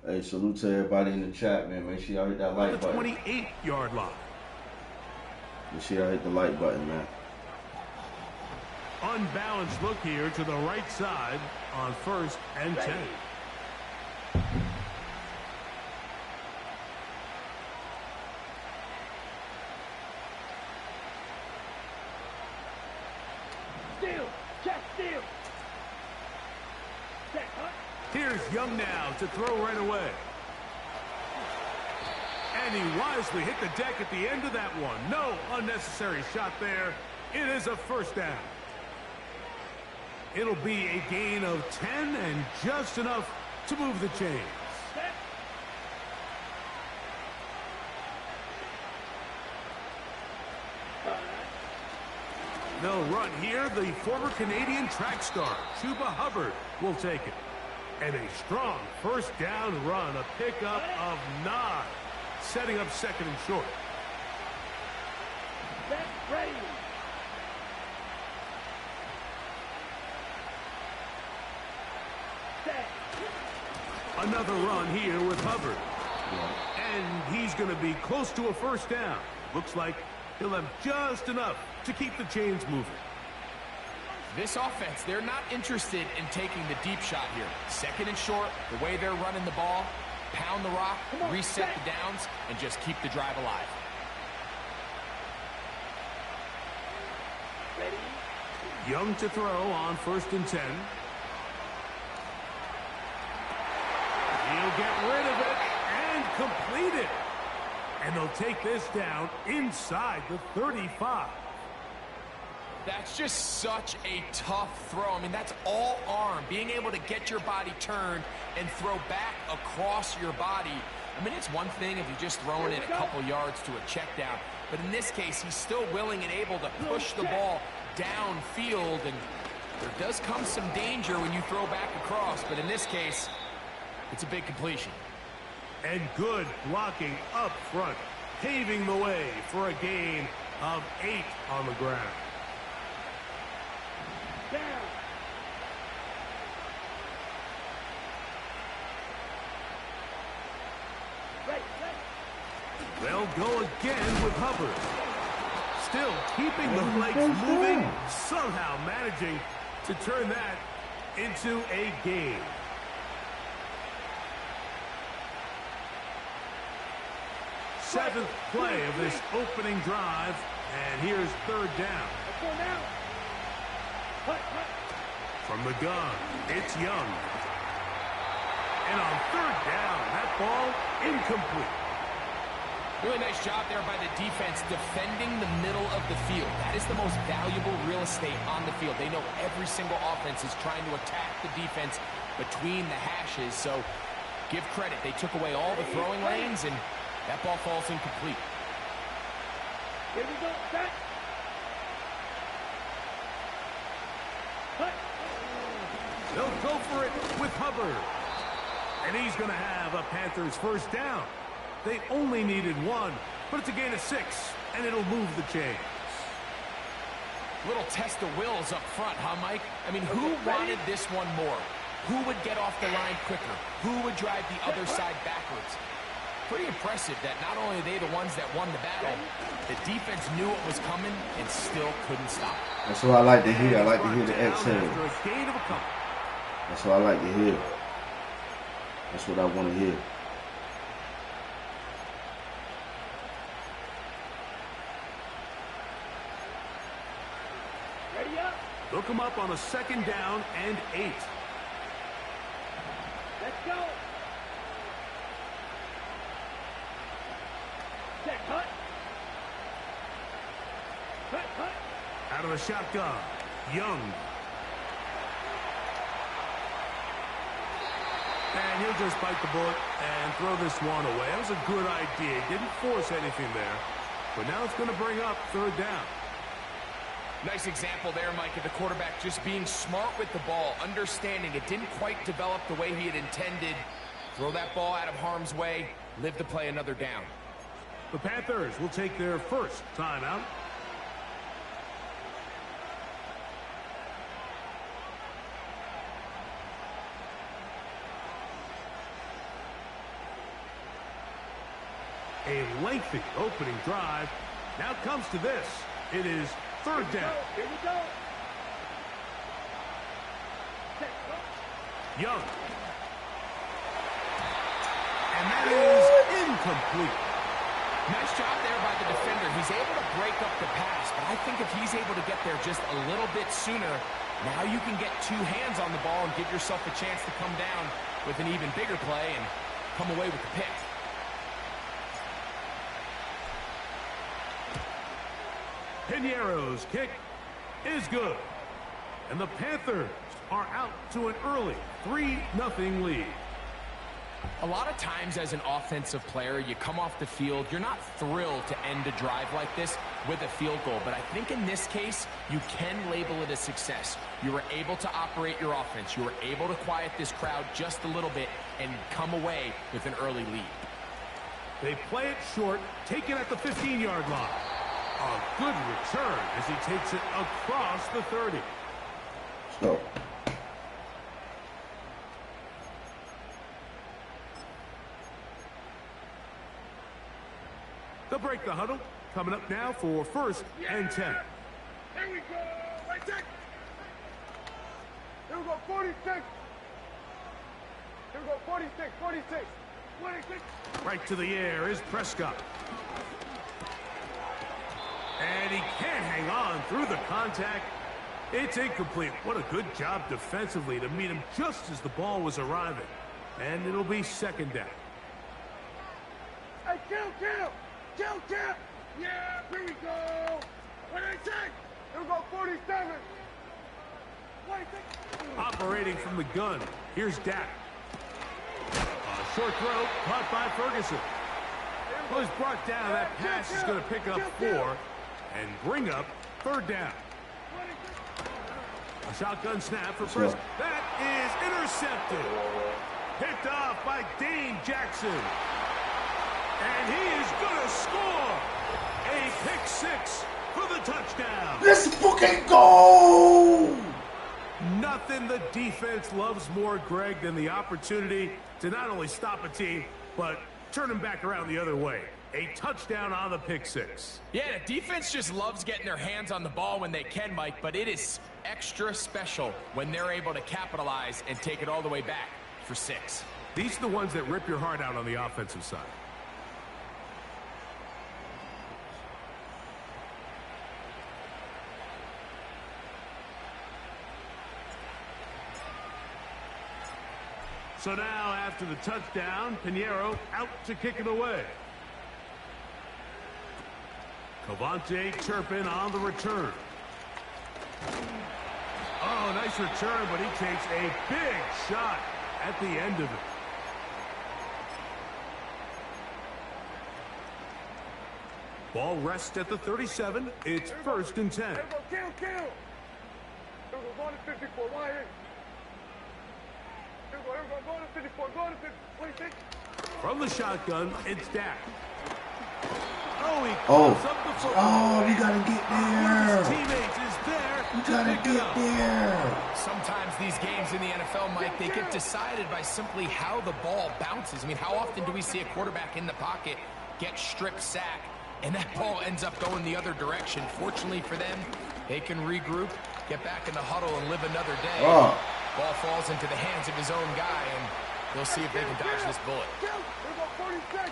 Hey, salute to everybody in the chat, man. Make sure y'all hit that like button. 28-yard line. Make sure y'all hit the like button, man. Unbalanced look here to the right side on 1st and 10. Here's Young now to throw right away. And he wisely hit the deck at the end of that one. No unnecessary shot there. It is a first down. It'll be a gain of 10 and just enough to move the chains. They'll run here. The former Canadian track star, Chuba Hubbard, will take it. And a strong first down run, a pickup of 9, setting up 2nd and short. Ready. Another run here with Hubbard. And he's going to be close to a first down. Looks like he'll have just enough to keep the chains moving. This offense, they're not interested in taking the deep shot here. 2nd and short, the way they're running the ball, pound the rock, reset the downs, and just keep the drive alive. Ready. Young to throw on 1st and 10. He'll get rid of it and complete it. And they'll take this down inside the 35. That's just such a tough throw. I mean, that's all arm. Being able to get your body turned and throw back across your body. I mean, it's one thing if you're just throwing it a couple yards to a check down. But in this case, he's still willing and able to push the ball downfield. And there does come some danger when you throw back across. But in this case, it's a big completion. And good blocking up front, paving the way for a gain of 8 on the ground. They'll go again with Hubbard. Still keeping the legs moving, somehow managing to turn that into a gain. Seventh play of this opening drive, and here's 3rd down. From the gun, it's Young. And on 3rd down, that ball incomplete. Really nice job there by the defense defending the middle of the field. That is the most valuable real estate on the field. They know every single offense is trying to attack the defense between the hashes. So give credit. They took away all the throwing lanes, and that ball falls incomplete. Here we go. Set. They'll go for it with Hubbard. And he's going to have a Panthers first down. They only needed 1, but it's a gain of 6, and it'll move the chains. Little test of wills up front, huh, Mike? I mean, who wanted this one more? Who would get off the line quicker? Who would drive the other side backwards? Pretty impressive that not only are they the ones that won the battle, the defense knew what was coming and still couldn't stop it. That's what I like to hear. I like to hear the exhale. That's what I like to hear. That's what I want to hear. Ready up. Look him up on a 2nd down and 8. Let's go. Set, cut. Cut. Out of the shotgun, Young. And he'll just bite the bullet and throw this one away. That was a good idea. He didn't force anything there. But now it's going to bring up 3rd down. Nice example there, Mike, of the quarterback just being smart with the ball, understanding it didn't quite develop the way he had intended. Throw that ball out of harm's way, live to play another down. The Panthers will take their first timeout. A lengthy opening drive. Now comes to this. It is third down. Here we go. Young. And that is incomplete. Nice job there by the defender. He's able to break up the pass, but I think if he's able to get there just a little bit sooner, now you can get two hands on the ball and give yourself a chance to come down with an even bigger play and come away with the pick. Pinero's kick is good. And the Panthers are out to an early 3-0 lead. A lot of times as an offensive player, you come off the field, you're not thrilled to end a drive like this with a field goal. But I think in this case, you can label it a success. You were able to operate your offense. You were able to quiet this crowd just a little bit and come away with an early lead. They play it short, take it at the 15-yard line. A good return as he takes it across the 30. So. They'll break the huddle. Coming up now for 1st and 10. Here we go. Right there. Here we go. 46. Here we go. 46. 46. 26. Right to the air is Prescott. And he can't hang on through the contact. It's incomplete. What a good job defensively to meet him just as the ball was arriving. And it'll be 2nd down. Hey, kill. Yeah, here we go. What did I say? Here we go, 47. 26. Operating from the gun, here's Dak. A short throw, caught by Ferguson. Was brought down. That pass is going to pick up 4 and bring up 3rd down. A shotgun snap for Prescott. That is intercepted. Picked off by Dane Jackson. And he is going to score a pick 6 for the touchdown. Let's fucking go! Nothing the defense loves more, Greg, than the opportunity to not only stop a team, but turn them back around the other way. A touchdown on the pick 6. Yeah, the defense just loves getting their hands on the ball when they can, Mike, but it is extra special when they're able to capitalize and take it all the way back for 6. These are the ones that rip your heart out on the offensive side. So now, after the touchdown, Pinheiro out to kick it away. Cavante Turpin on the return. Oh, nice return, but he takes a big shot at the end of it. Ball rests at the 37. It's 1st and 10. Here we go, kill. Here we go, go to 54. Why here? Here we go, go to 54. Go to 26. From the shotgun, it's Dak. Oh, he Oh, cuts up the football. oh, we gotta get One of his there. teammates is there. We gotta get there. Sometimes these games in the NFL, Mike, they get decided by simply how the ball bounces. I mean, how often do we see a quarterback in the pocket get strip sack, and that ball ends up going the other direction? Fortunately for them, they can regroup, get back in the huddle, and live another day. Oh. Ball falls into the hands of his own guy, and they'll see if they can dodge this bullet. Here we go, 46.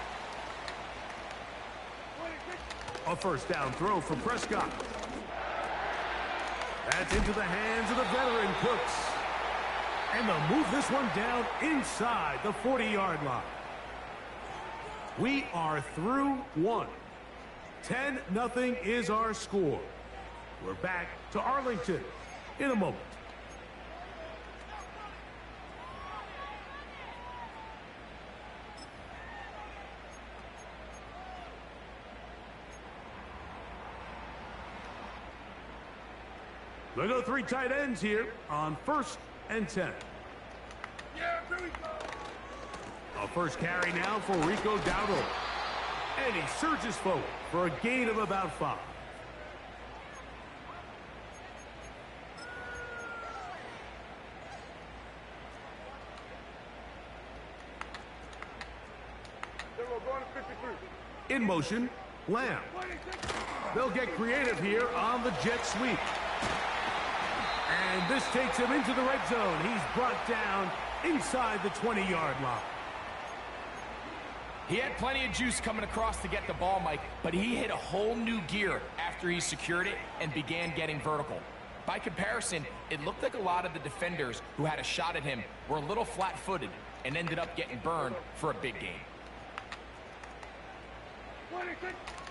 26. A 1st down throw for Prescott. That's into the hands of the veteran Cooks. And they'll move this one down inside the 40-yard line. We are through 1. 10-0 is our score. We're back to Arlington in a moment. They go 3 tight ends here on 1st and 10. Yeah, here we go. A first carry now for Rico Dowdle. And he surges forward for a gain of about 5. Here we go, going to 53. in motion, Lamb. They'll get creative here on the jet sweep. And this takes him into the red zone. He's brought down inside the 20-yard line. He had plenty of juice coming across to get the ball, Mike, but he hit a whole new gear after he secured it and began getting vertical. By comparison, it looked like a lot of the defenders who had a shot at him were a little flat-footed and ended up getting burned for a big gain.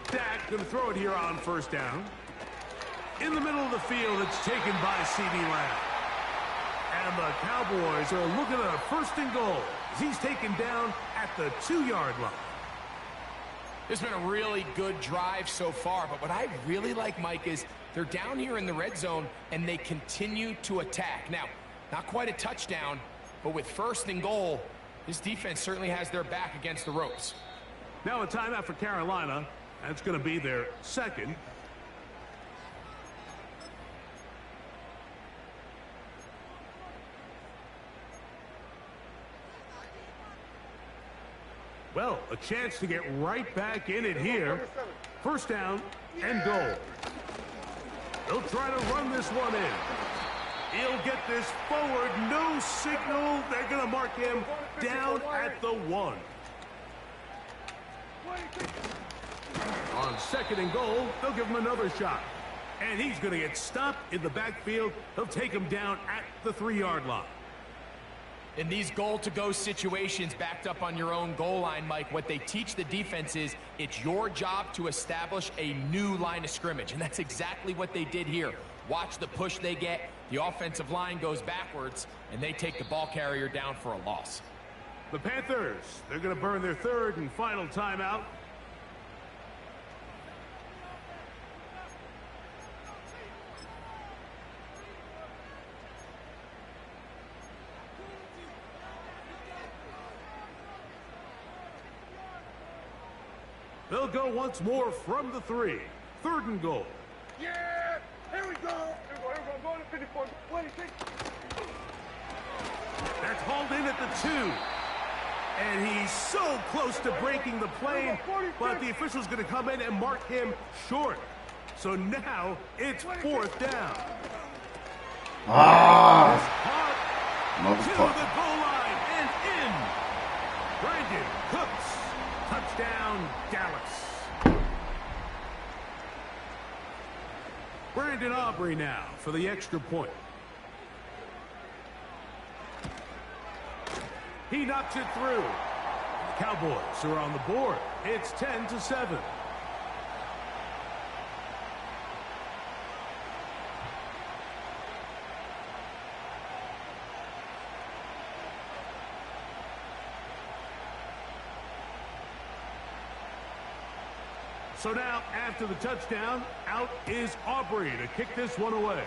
Dak going to throw it here on first down. In the middle of the field, it's taken by CeeDee Lamb. And the Cowboys are looking at a first and goal as he's taken down at the 2-yard line. It's been a really good drive so far, but what I really like, Mike, is they're down here in the red zone and they continue to attack. Now, not quite a touchdown, but with first and goal, this defense certainly has their back against the ropes. Now a timeout for Carolina. That's going to be their second. Well, a chance to get right back in it here. First down and goal. They'll try to run this one in. He'll get this forward. No signal. They're going to mark him down at the 1. On second and goal, they'll give him another shot. And he's going to get stopped in the backfield. They'll take him down at the 3-yard line. In these goal-to-go situations backed up on your own goal line, Mike, what they teach the defense is it's your job to establish a new line of scrimmage, and that's exactly what they did here. Watch the push they get. The offensive line goes backwards, and they take the ball carrier down for a loss. The Panthers, they're going to burn their third and final timeout. They'll go once more from the 3. Third and goal. Yeah! Here we go! Here we go, go to 54. 26. That's hauled in at the 2. And he's so close to breaking the plane, but the official's going to come in and mark him short. So now it's fourth down. To the goal line and in. Brandon Cooks. Touchdown, Dallas. Brandon Aubrey now for the extra point. He knocks it through. The Cowboys are on the board. It's 10-7. So now, after the touchdown, out is Aubrey to kick this one away.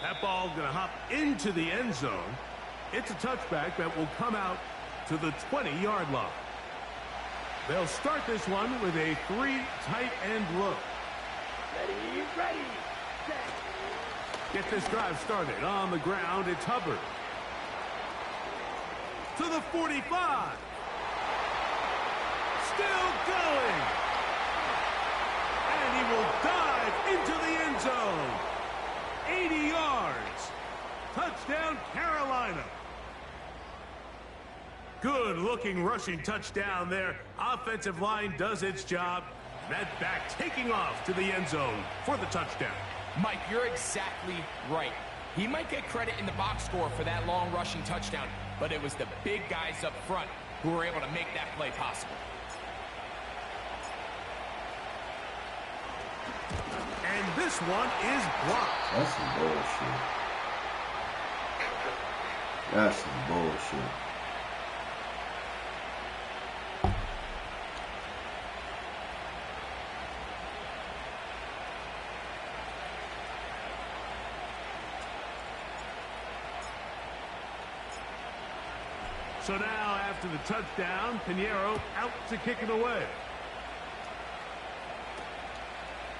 That ball going to hop into the end zone. It's a touchback that will come out to the 20-yard line. They'll start this one with a 3 tight end look. Ready, set. Get this drive started on the ground. It's Hubbard. To the 45. Still going. And he will dive into the end zone. 80 yards. Touchdown, Carolina. Good-looking rushing touchdown there. Offensive line does its job. That back taking off to the end zone for the touchdown. Mike, you're exactly right. He might get credit in the box score for that long rushing touchdown, but it was the big guys up front who were able to make that play possible. And this one is blocked. That's some bullshit. That's some bullshit. So now, after the touchdown, Pinheiro out to kick it away.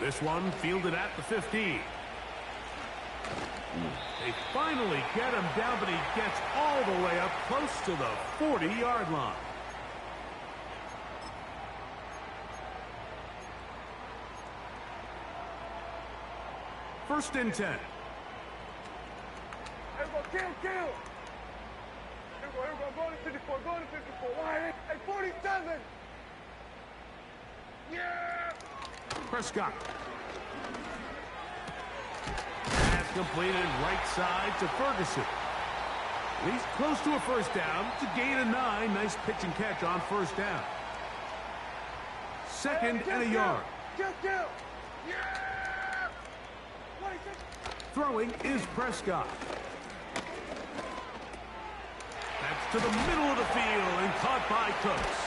This one fielded at the 15. They finally get him down, but he gets all the way up close to the 40-yard line. First and 10. Here we go, kill. Here we go, go to 54, Why? Hey, 47! Yeah! Prescott. Pass completed right side to Ferguson. He's close to a first down. It's a gain of 9. Nice pitch and catch on first down. Second and a yard. Kill! Yeah! 26. Throwing is Prescott. That's to the middle of the field and caught by Cooks.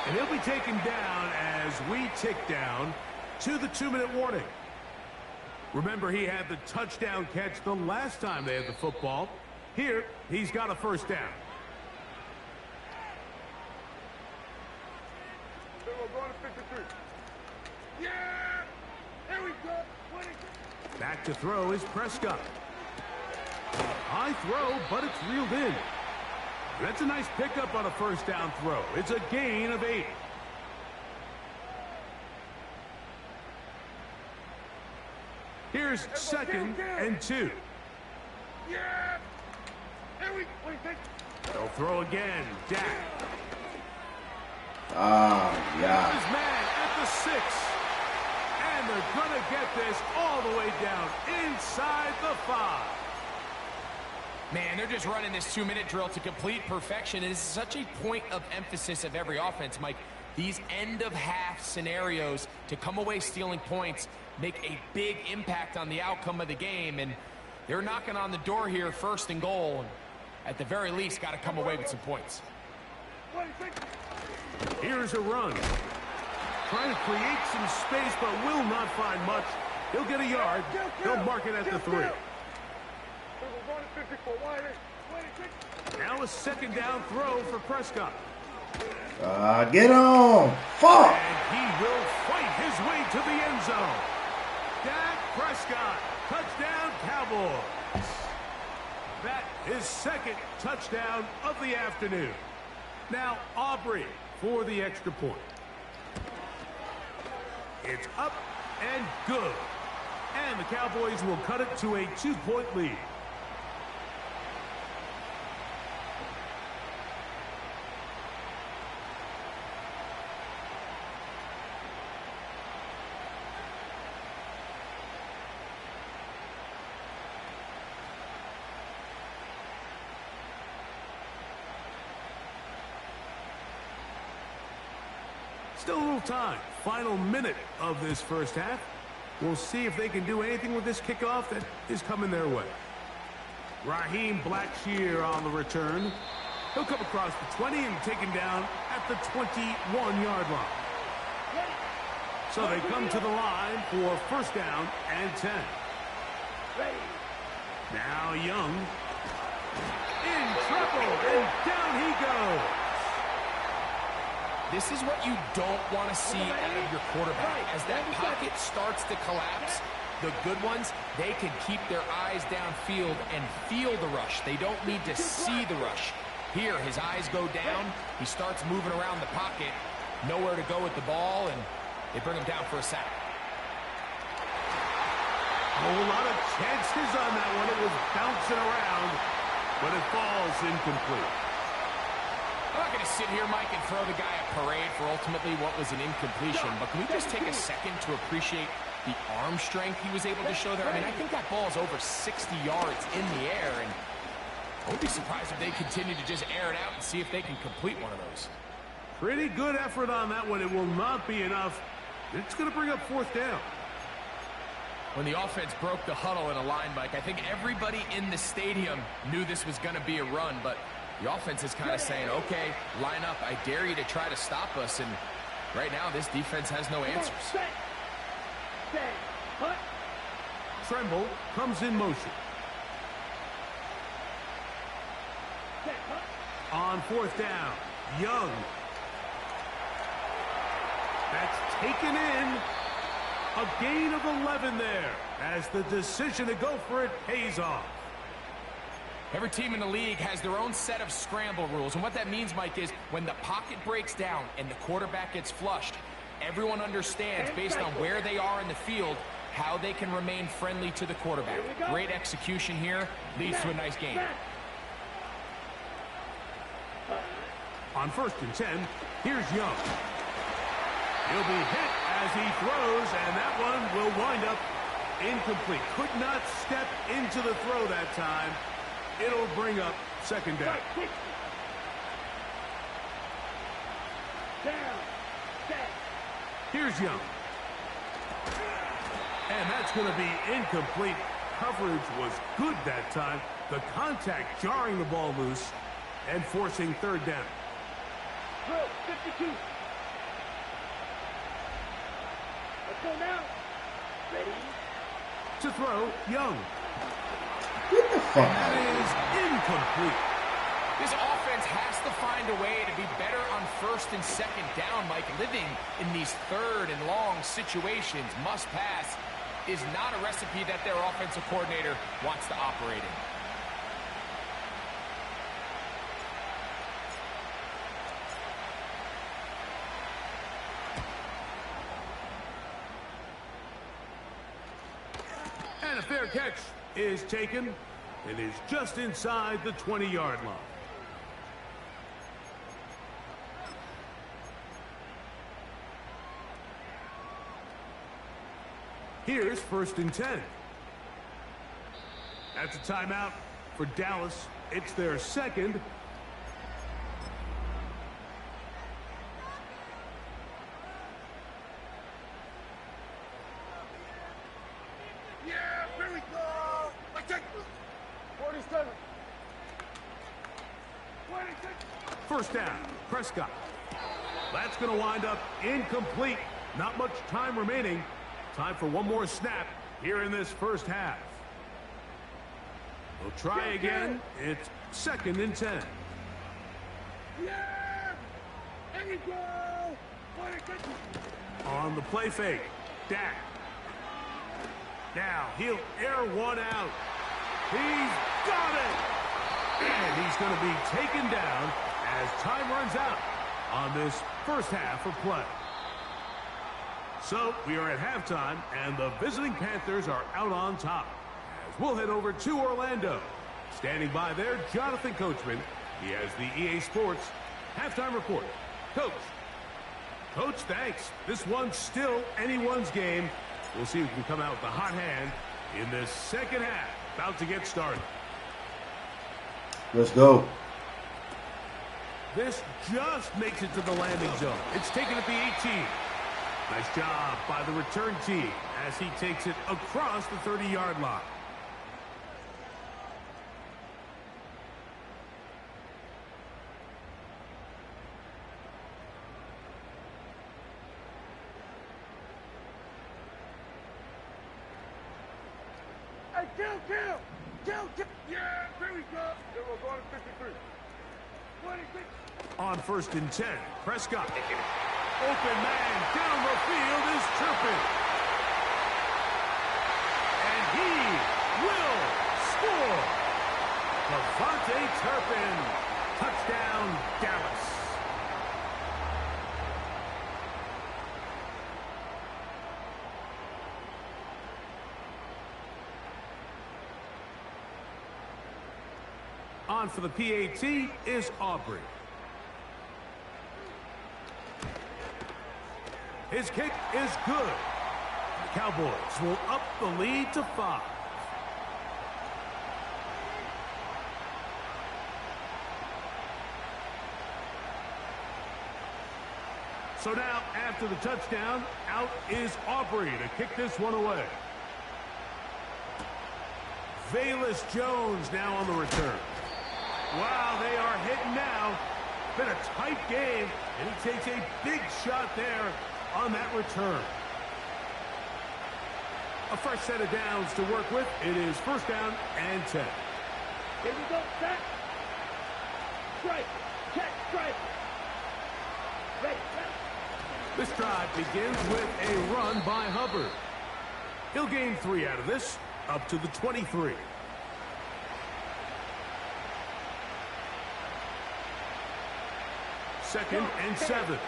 And he'll be taken down as we tick down to the 2-minute warning. Remember, he had the touchdown catch the last time they had the football. Here, he's got a first down. Here we go, going to 53. Yeah! Here we go. 22. Back to throw is Prescott. High throw, but it's reeled in. That's a nice pickup on a first down throw. It's a gain of 8. Here's second and 2. Yeah! Here we go. They'll throw again. Dak. Yeah. His man at the 6. And they're going to get this all the way down inside the 5. Man, they're just running this 2-minute drill to complete perfection. It is such a point of emphasis of every offense, Mike. These end-of-half scenarios to come away stealing points make a big impact on the outcome of the game. And they're knocking on the door here, first and goal. And at the very least, got to come away with some points. 26. Here's a run. Trying to create some space, but will not find much. He'll get a yard. He'll mark it at the 3. Now a second down throw for Prescott. Get on! Fuck! And he will fight his way to the end zone. Dak Prescott, touchdown Cowboys. That is second touchdown of the afternoon. Now Aubrey for the extra point. It's up and good. And the Cowboys will cut it to a 2-point lead. Still a little time. Final minute of this first half. We'll see if they can do anything with this kickoff that is coming their way. Raheem Blackshear on the return. He'll come across the 20 and taken down at the 21-yard line. So they come to the line for first down and 10. Now Young. In trouble, and down he goes. This is what you don't want to see out of your quarterback. As that pocket starts to collapse, the good ones, they can keep their eyes downfield and feel the rush. They don't need to see the rush. Here, his eyes go down. He starts moving around the pocket. Nowhere to go with the ball, and they bring him down for a sack. A whole lot of chances on that one. It was bouncing around, but it falls incomplete. I'm not going to sit here, Mike, and throw the guy a parade for ultimately what was an incompletion, but can we just take a second to appreciate the arm strength he was able to show there? I mean, I think that ball is over 60 yards in the air, and I wouldn't be surprised if they continue to just air it out and see if they can complete one of those. Pretty good effort on that one. It will not be enough. It's going to bring up fourth down. When the offense broke the huddle in a line, Mike, I think everybody in the stadium knew this was going to be a run, but the offense is kind of saying, okay, line up. I dare you to try to stop us. And right now, this defense has no answers. Tremble comes in motion. On fourth down, Young. That's taken in. A gain of 11 there as the decision to go for it pays off. Every team in the league has their own set of scramble rules. And what that means, Mike, is when the pocket breaks down and the quarterback gets flushed, everyone understands based on where they are in the field how they can remain friendly to the quarterback. Great execution here, leads to a nice game. On 1st and 10, here's Young. He'll be hit as he throws, and that one will wind up incomplete. Could not step into the throw that time. It'll bring up 2nd down. Here's Young. And that's going to be incomplete. Coverage was good that time. The contact jarring the ball loose and forcing 3rd down. 52. Let's go now. Ready? To throw, Young. Get the fuck That is incomplete. This offense has to find a way to be better on 1st and 2nd down, Mike. Living in these 3rd and long situations, must pass, is not a recipe that their offensive coordinator wants to operate in. And a fair catch is taken and is just inside the 20-yard line. Here's 1st and 10. That's a timeout for Dallas. It's their 2nd. Yeah, here we go. I take 47. 26. 1st down, Prescott. That's going to wind up incomplete. Not much time remaining. Time for one more snap here in this 1st half. We'll try again. It's 2nd and 10. Yeah! There we go. 26. On the play fake, Dak. Now he'll air one out. He's got it! And he's going to be taken down as time runs out on this 1st half of play. So we are at halftime, and the visiting Panthers are out on top. As we'll head over to Orlando. Standing by there, Jonathan Coachman. He has the EA Sports halftime report. Coach. Coach, thanks. This one's still anyone's game. We'll see who can come out with the hot hand in this 2nd half. About to get started. Let's go. This just makes it to the landing zone. It's taken at the 18. Nice job by the return team as he takes it across the 30-yard line. Hey, kill. Yeah, here we go. Then we're going to 53. 26. On 1st and 10, Prescott. Open man down the field is Turpin. And he will score. Devontae Turpin. Touchdown, Dallas. On for the PAT is Aubrey. His kick is good. The Cowboys will up the lead to 5. So now, after the touchdown, out is Aubrey to kick this one away. Velus Jones now on the return. Wow, they are hitting now. Been a tight game, and he takes a big shot there on that return. A fresh set of downs to work with. It is 1st down and 10. Here we go, set. Strike. Check, strike. Ready, set. This drive begins with a run by Hubbard. He'll gain 3 out of this, up to the 23. Second and 7.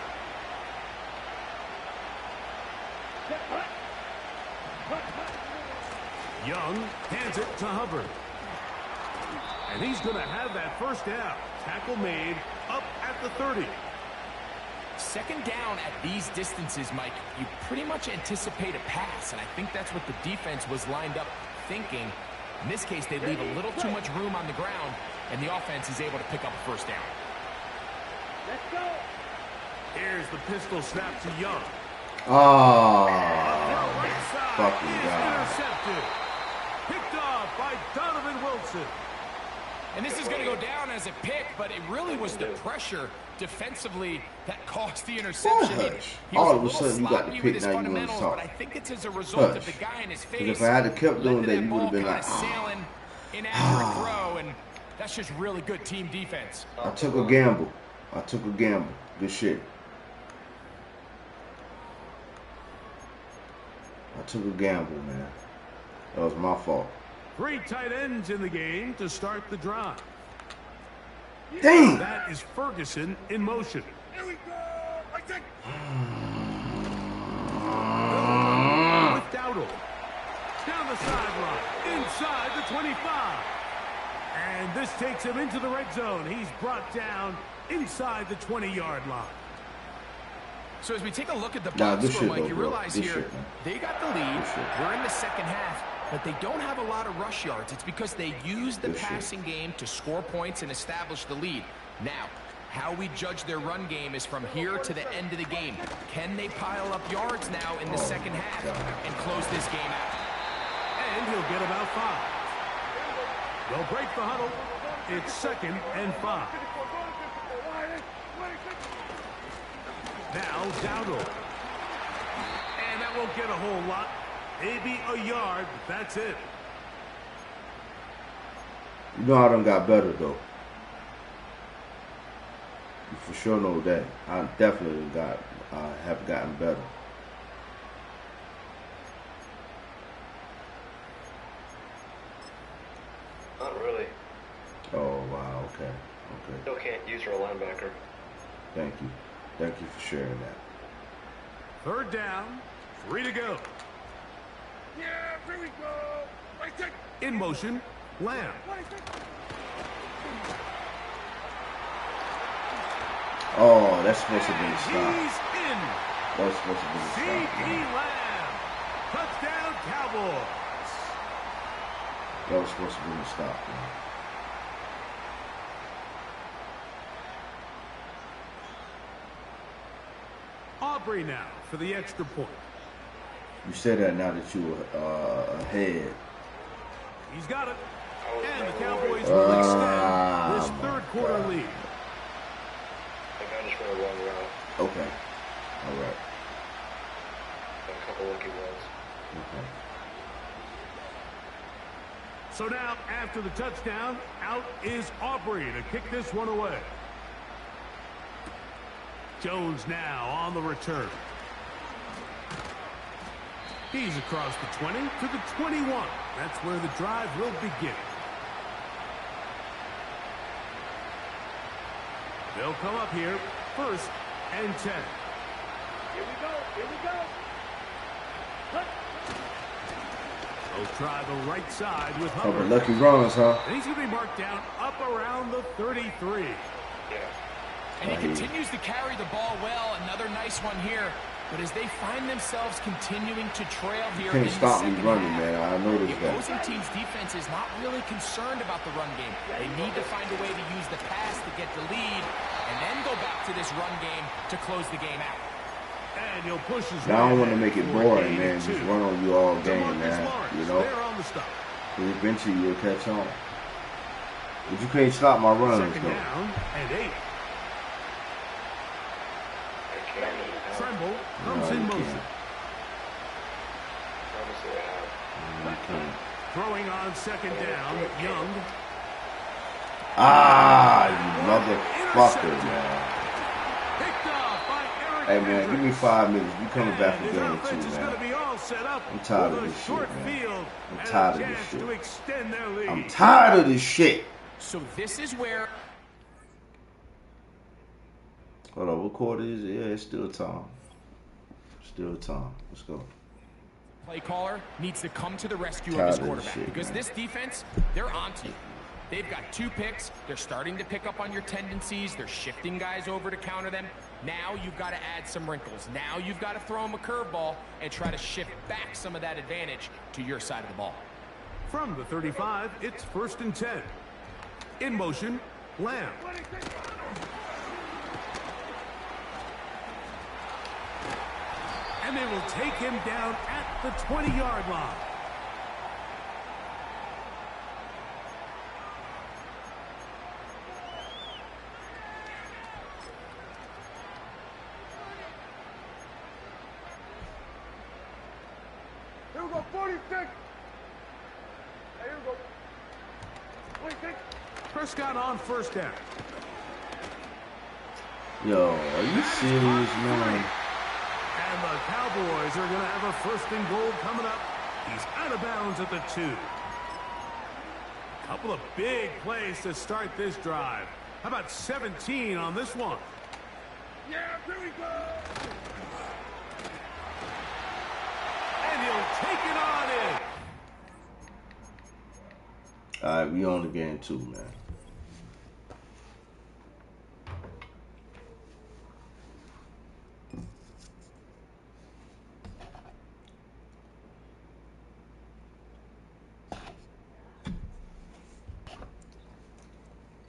Set, hut. Hut, hut. Young hands it to Hubbard. And he's going to have that first down. Tackle made up at the 30. Second down at these distances, Mike, you pretty much anticipate a pass, and I think that's what the defense was lined up thinking. In this case, they leave a little too much room on the ground, and the offense is able to pick up a first down. Let's go. Here's the pistol snap to Young. Oh, Right side fucking is God. intercepted. Picked off by Donovan Wilson. And this is going to go down as a pick, but it really was the pressure defensively that caused the interception. Hush. He All was of a sudden, you got the sloppy with pick, his now you want to fundamentals, talk. but I think it's as a result of Hush. the guy in his Because face. if I had kept doing led to that, you would have been ball like, kinda sailing, inaccurate throw, and that's just really good team defense. I took a gamble. Good shit. I took a gamble, man. That was my fault. 3 tight ends in the game to start the drive. Dang! That is Ferguson in motion. Here we go. I think. With Dowdle. Down the sideline. Inside the 25. And this takes him into the red zone. He's brought down inside the 20-yard line. So as we take a look at the Nah, box good score, shit, Mike, though, you bro. realize Good here shit, man. they got the lead. Good shit. We're in the second half, but they don't have a lot of rush yards. It's because they use the Good shit. passing game to score points and establish the lead. Now, how we judge their run game is from here to the end of the game. Can they pile up yards now in the second half and close this game out? And he'll get about 5. They'll break the huddle. It's 2nd and 5. Now Dowdle. And that won't get a whole lot. Maybe a yard, but that's it. You know I done got better, though. You for sure know that. I definitely have gotten better. Not really. Oh, wow, okay. Still can't use for a linebacker. Thank you. Thank you for sharing that. 3rd down, 3 to go. Yeah, here we go. I think. In motion, Lamb. Oh, that's supposed to be a stop. He's in. That's supposed to be a stop. C.D. Man. Lamb. Touchdown, Cowboys. That was supposed to be a stop, man. Aubrey now for the extra point. You said that now that you were ahead. He's got it. And the Cowboys will extend this 3rd quarter lead. I think I just ran a wrong route. Okay. All right. A couple lucky ones. Okay. So now, after the touchdown, out is Aubrey to kick this one away. Jones now on the return. He's across the 20 to the 21. That's where the drive will begin. They'll come up here, 1st and 10. Here we go. Here we go. They'll try the right side with Couple Hubbard. lucky runs, huh? And he's going to be marked down up around the 33. Yeah. And he continues to carry the ball well. Another nice one here. But as they find themselves continuing to trail here in Can't the stop me second running, half, man. I the noticed that. opposing team's defense is not really concerned about the run game. They need to find a way to use the pass to get the lead and then go back to this run game to close the game out. And he'll push his Now, I don't way want to make it boring, for man. 82. Just run on you all game, DeMarcus man. Lawrence You know? there on the stop. Because eventually you'll catch on. But you can't stop my runs, 2nd though. down and 8. Tremble comes No, in you motion. can't. Obviously I have. You can't. Throwing on 2nd down, Young. Ah, you motherfucker, man. Picked off by Eric Hey, man, give me 5 minutes. We coming back And for his game offense 2, is going to man. be all set up I'm tired with of a this shit, short man. field I'm and tired a of this chance shit. to extend their lead. I'm tired of this shit. So this is where Hold on, what quarter is it? Yeah, it's still time. Still time. Let's go. Play caller needs to come to the rescue of his quarterback because this defense, they're onto you. They've got 2 picks. They're starting to pick up on your tendencies. They're shifting guys over to counter them. Now you've got to add some wrinkles. Now you've got to throw them a curveball and try to shift back some of that advantage to your side of the ball. From the 35, it's 1st and 10. In motion, Lamb. And they will take him down at the 20-yard line. Here we go, 46. Hey, here we go. 26. Prescott on 1st down. Yo, are you serious, man? And the Cowboys are going to have a 1st and goal coming up. He's out of bounds at the 2. Couple of big plays to start this drive. How about 17 on this one? Yeah, here we go. And he'll take it on in. All right, we on the game 2, man.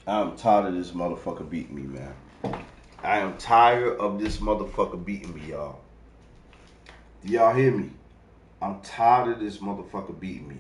I'm tired of this motherfucker beating me, man. I am tired of this motherfucker beating me, y'all. Do y'all hear me? I'm tired of this motherfucker beating me.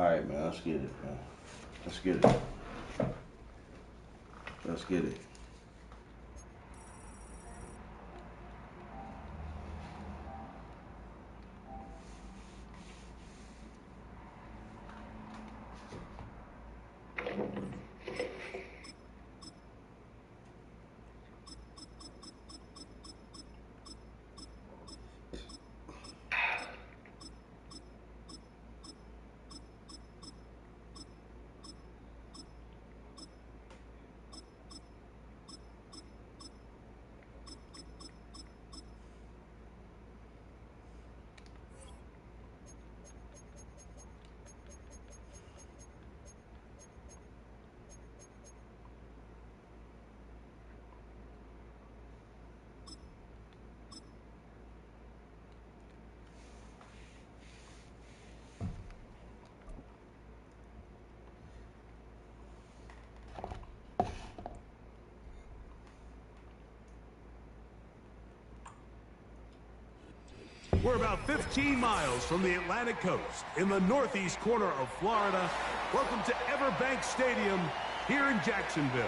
All right, man. Let's get it, man. Let's get it. Let's get it. We're about 15 miles from the Atlantic coast in the northeast corner of Florida. Welcome to Everbank Stadium here in Jacksonville.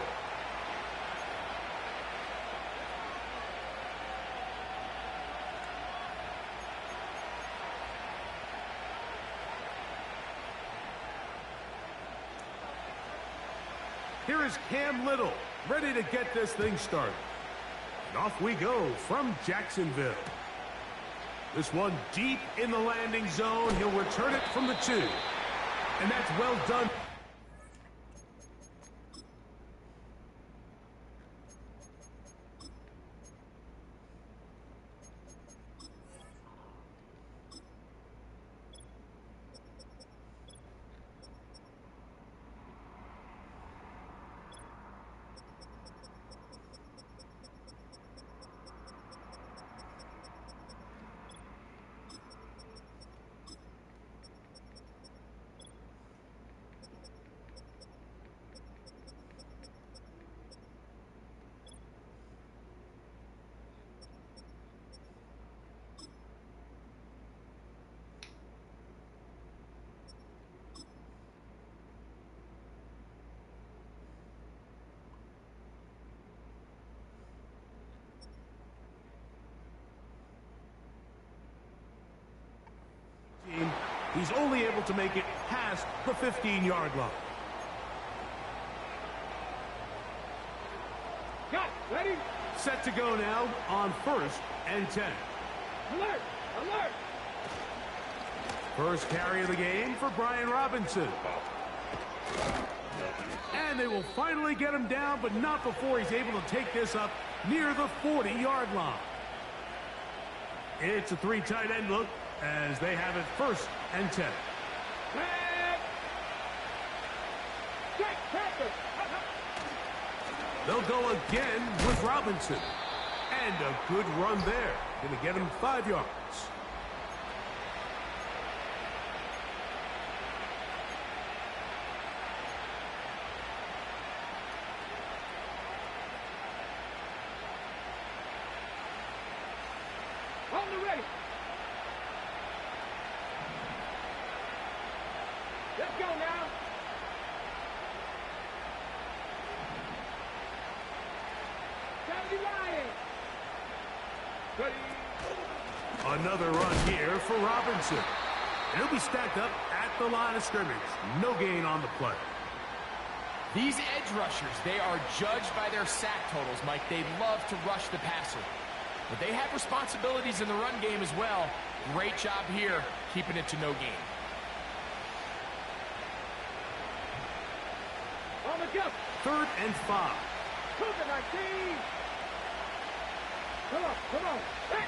Here is Cam Little, ready to get this thing started. And off we go from Jacksonville. This one deep in the landing zone. He'll return it from the 2. And that's well done. He's only able to make it past the 15-yard line. Got ready. Set to go now on 1st and 10. Alert! Alert! First carry of the game for Brian Robinson. And they will finally get him down, but not before he's able to take this up near the 40-yard line. It's a 3 tight end look as they have it 1st and 10. They'll go again with Robinson. And a good run there. Going to get him 5 yards. On the ready. Let's go now. Sandy Ryan. Ready. Another run here for Robinson. And he'll be stacked up at the line of scrimmage. No gain on the play. These edge rushers, they are judged by their sack totals, Mike. They love to rush the passer. But they have responsibilities in the run game as well. Great job here, keeping it to no gain. On the jump. 3rd and 5. Cougar 19. Come on, come on. Hey,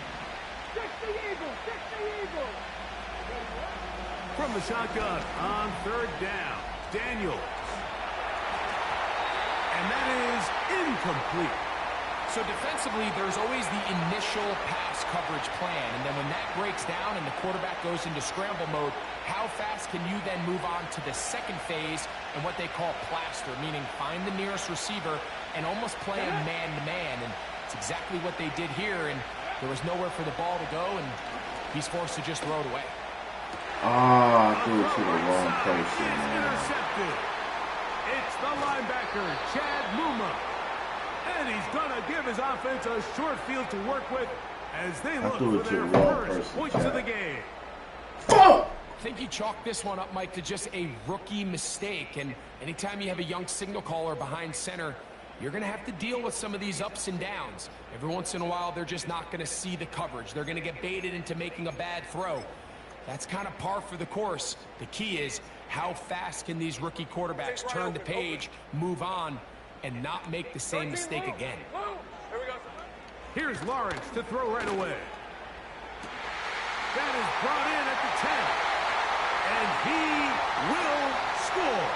fix the eagle, fix the eagle. From the shotgun on 3rd down, Daniels. And that is incomplete. So defensively, there's always the initial pass coverage plan. And then when that breaks down and the quarterback goes into scramble mode, how fast can you then move on to the second phase and what they call plaster, meaning find the nearest receiver and almost play him man-to-man. And it's exactly what they did here. And there was nowhere for the ball to go, and he's forced to just throw it away. Ah, I threw it to the wrong person, man. Intercepted. It's the linebacker, Chad Muma. And he's going to give his offense a short field to work with as they look for their first points of the game. I think you chalk this one up, Mike, to just a rookie mistake. And anytime you have a young signal caller behind center, you're going to have to deal with some of these ups and downs. Every once in a while, they're just not going to see the coverage. They're going to get baited into making a bad throw. That's kind of par for the course. The key is how fast can these rookie quarterbacks turn the page, move on, and not make the same mistake again. Here's Lawrence to throw right away. That is brought in at the 10. And he will score.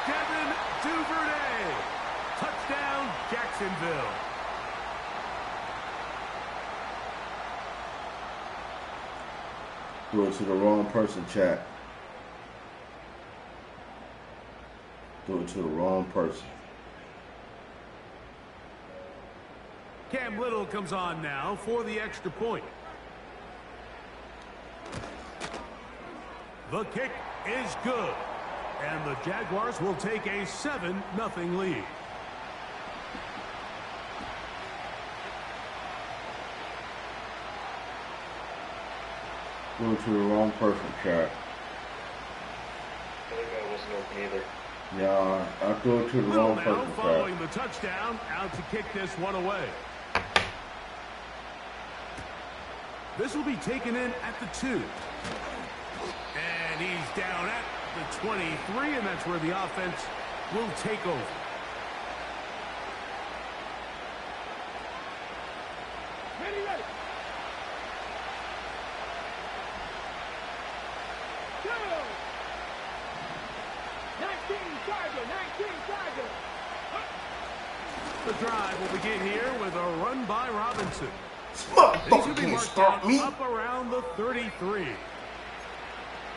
Devin Duvernay. Touchdown, Jacksonville. Threw it to the wrong person, chat. Threw it to the wrong person. Cam Little comes on now for the extra point. The kick is good. And the Jaguars will take a 7-0 lead. Threw it to the wrong person, chat. I think I wasn't open either. Yeah, I threw it to the wrong person, chat. Following the touchdown, out to kick this one away. This will be taken in at the 2. And he's down at the 23, and that's where the offense will take over. Ready, ready. Go! 19 Tiger. The drive will begin here with a run by Robinson. Motherfucker can't stop me. Up around the 33.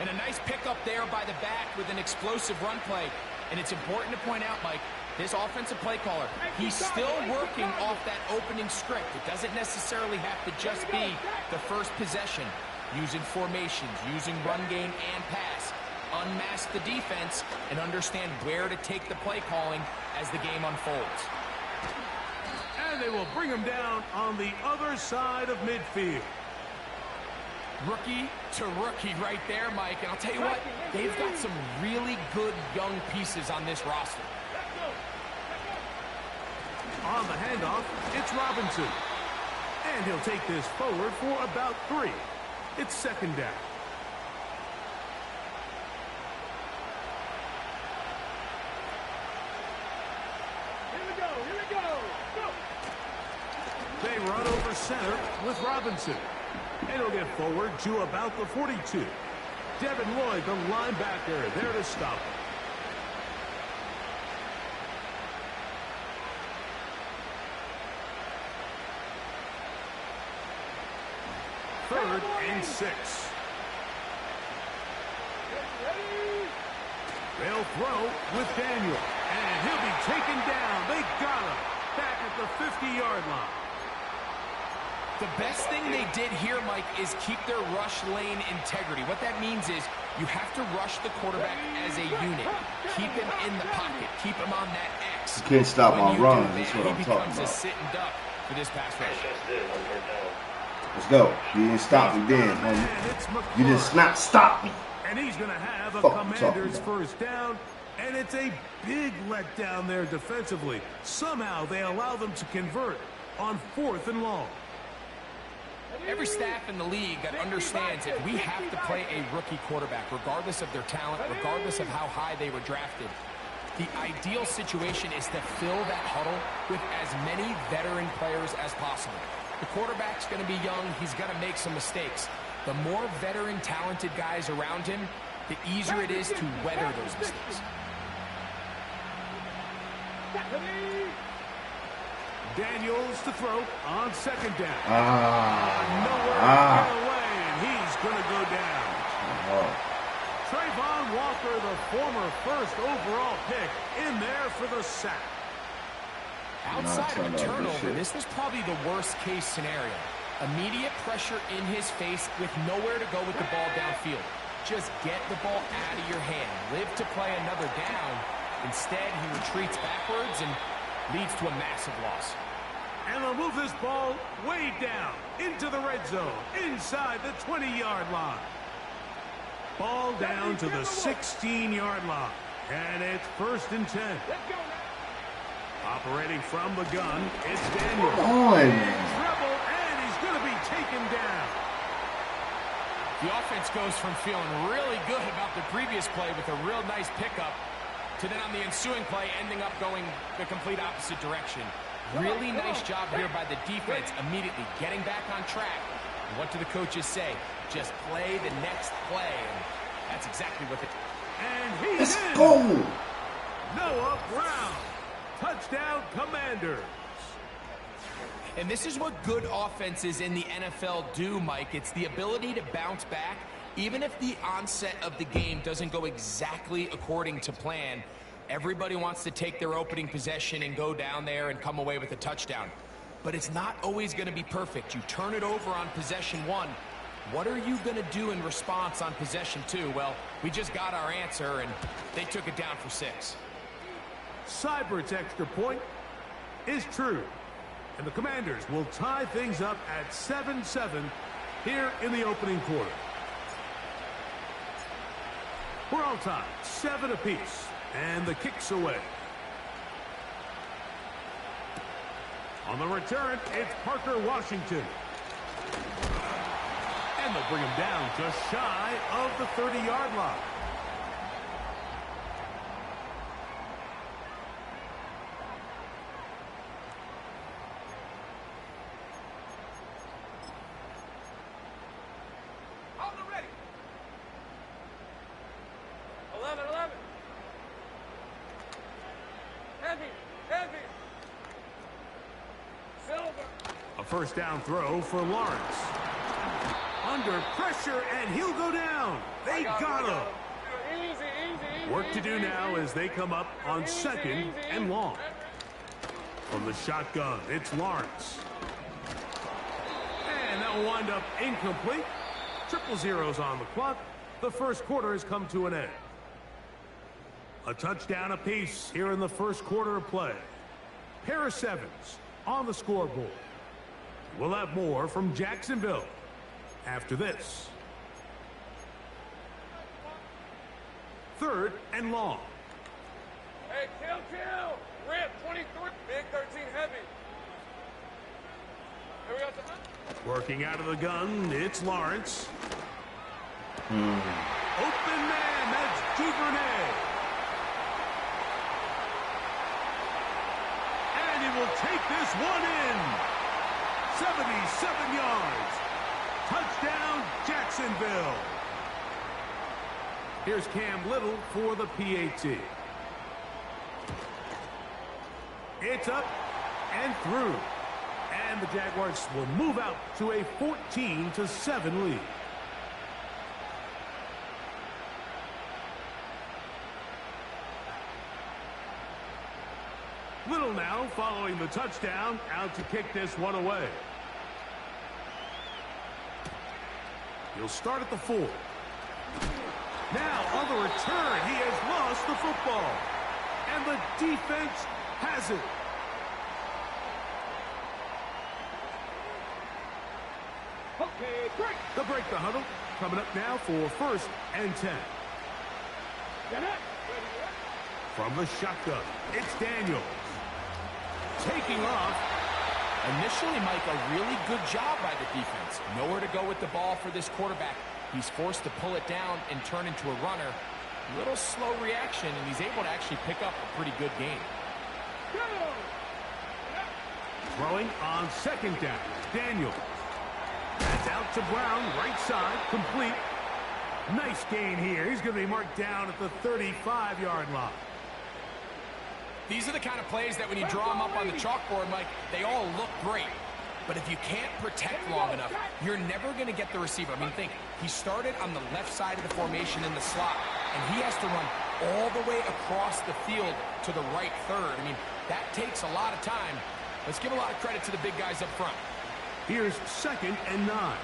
And a nice pickup there by the back with an explosive run play. And it's important to point out, Mike, this offensive play caller, he's still working off that opening script. It doesn't necessarily have to just be the first possession. Using formations, using run game and pass. Unmask the defense and understand where to take the play calling as the game unfolds. And they will bring him down on the other side of midfield. Rookie to rookie right there, Mike. And I'll tell you what, they've got some really good young pieces on this roster. On the handoff, it's Robinson. And he'll take this forward for about 3. It's second down. Here we go. Go! They run over center with Robinson. And he'll get forward to about the 42. Devin Lloyd, the linebacker, there to stop him. Third and 6. They'll throw with Daniel. And he'll be taken down. They got him back at the 50-yard line. The best thing they did here, Mike, is keep their rush lane integrity. What that means is you have to rush the quarterback as a unit. Keep him in the pocket. Keep him on that X. You can't stop my run. That's what He I'm talking becomes a about. sitting duck for this pass rush. Just did. I'm right down. Let's go. You didn't stop me then, homie. You did not stop me. And he's going to have a Fuck you talking Commander's about? first down. And it's a big letdown there defensively. Somehow they allow them to convert on 4th and long. Every staff in the league that understands that we have to play a rookie quarterback, regardless of their talent, regardless of how high they were drafted. The ideal situation is to fill that huddle with as many veteran players as possible. The quarterback's going to be young. He's going to make some mistakes. The more veteran, talented guys around him, the easier it is to weather those mistakes. Daniels to throw on second down. Nowhere to get away, and he's going to go down. Trayvon Walker, the former first overall pick, in there for the sack. Outside of a turnover, this was probably the worst case scenario. Immediate pressure in his face with nowhere to go with the ball downfield. Just get the ball out of your hand. Live to play another down. Instead, he retreats backwards and leads to a massive loss. And they'll move this ball way down into the red zone, inside the 20-yard line. Ball down to the 16-yard line. And it's 1st and 10. Operating from the gun, it's Daniel. Treble, and he's going to be taken down. The offense goes from feeling really good about the previous play with a real nice pickup to then on the ensuing play ending up going the complete opposite direction. Really nice job here by the defense immediately getting back on track. And what do the coaches say? Just play the next play. And that's exactly what they... And he's in. Go! Noah Brown. Touchdown, Commanders. And this is what good offenses in the NFL do, Mike. It's the ability to bounce back, even if the onset of the game doesn't go exactly according to plan. Everybody wants to take their opening possession and go down there and come away with a touchdown. But it's not always going to be perfect. You turn it over on possession 1. What are you going to do in response on possession 2? Well, we just got our answer, and they took it down for 6. Seibert's extra point is true. And the Commanders will tie things up at 7-7 here in the opening quarter. We're all tied, 7 apiece. And the kick's away. On the return, it's Parker Washington. And they'll bring him down just shy of the 30-yard line. On the ready. 11. Heavy. Silver. A first down throw for Lawrence. Under pressure, and he'll go down. They got him. Easy. Work to do now as they come up on 2nd and long. From the shotgun, it's Lawrence. And that will wind up incomplete. 0-0 on the clock. The first quarter has come to an end. A touchdown apiece here in the first quarter of play. Pair of 7s on the scoreboard. We'll have more from Jacksonville after this. 3rd and long. Hey, kill. Rip, 23. Big 13 heavy. Here we go. Working out of the gun, it's Lawrence. Open man, that's Duvernay. And he will take this one in. 77 yards. Touchdown, Jacksonville. Here's Cam Little for the PAT. It's up and through. And the Jaguars will move out to a 14-7 lead. Little now following the touchdown, out to kick this one away. He'll start at the 4. Now on the return, he has lost the football. And the defense has it. Okay, break. They'll break the huddle. Coming up now for 1st and 10. Get it. From the shotgun, it's Daniels. Taking off. Initially, Mike, a really good job by the defense. Nowhere to go with the ball for this quarterback. He's forced to pull it down and turn into a runner. A little slow reaction, and he's able to actually pick up a pretty good game. Throwing on 2nd down, Daniels. That's out to Brown, right side, complete. Nice gain here. He's going to be marked down at the 35-yard line. These are the kind of plays that when you draw them up on the chalkboard, Mike, they all look great. But if you can't protect long enough, you're never going to get the receiver. I mean, think, he started on the left side of the formation in the slot, and he has to run all the way across the field to the right third. I mean, that takes a lot of time. Let's give a lot of credit to the big guys up front. Here's 2nd and 9.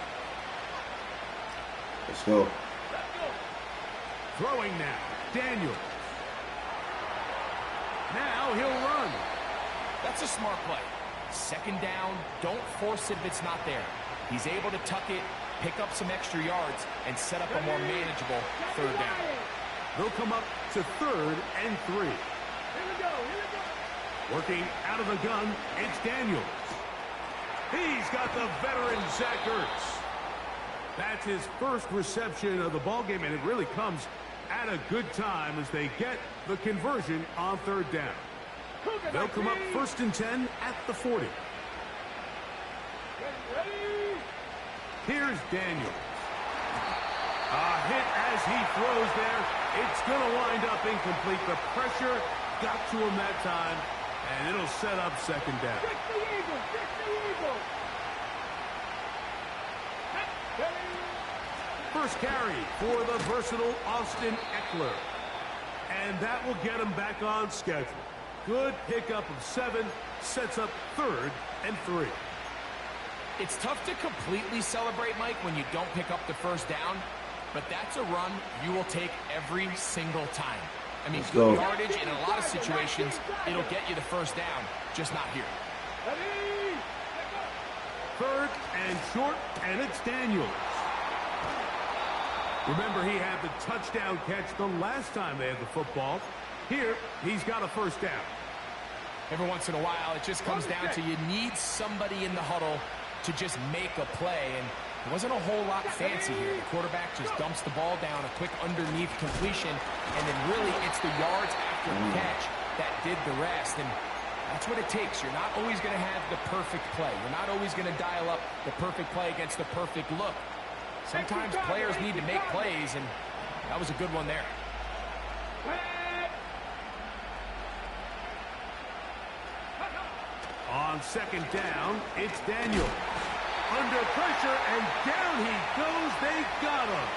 Let's go. Throwing now, Daniels. Now he'll run. That's a smart play. 2nd down, don't force it if it's not there. He's able to tuck it, pick up some extra yards, and set up a more manageable 3rd down. They'll come up to 3rd and 3. Here we go. Working out of the gun, it's Daniels. He's got the veteran Zach Ertz. That's his first reception of the ballgame, and it really comes at a good time as they get the conversion on 3rd down. They'll come up 1st and 10 at the 40. Ready? Here's Daniels. A hit as he throws there. It's going to wind up incomplete. The pressure got to him that time, and it'll set up 2nd down. Fix the eagle. First carry for the versatile Austin Eckler. And that will get him back on schedule. Good pickup of 7, sets up 3rd and 3. It's tough to completely celebrate, Mike, when you don't pick up the 1st down, but that's a run you will take every single time. I mean, good yardage in a lot of situations, it'll get you the 1st down, just not here. Ready? 3rd and short, and it's Daniels. Remember, he had the touchdown catch the last time they had the football. Here, he's got a 1st down. Every once in a while, it just comes down to you need somebody in the huddle to just make a play, and it wasn't a whole lot fancy here. The quarterback just dumps the ball down, a quick underneath completion, and then really it's the yards after the catch that did the rest, and that's what it takes. You're not always going to have the perfect play. You're not always going to dial up the perfect play against the perfect look. Sometimes players need to make plays, and that was a good one there. On 2nd down, it's Daniels. Under pressure, and down he goes. They got him.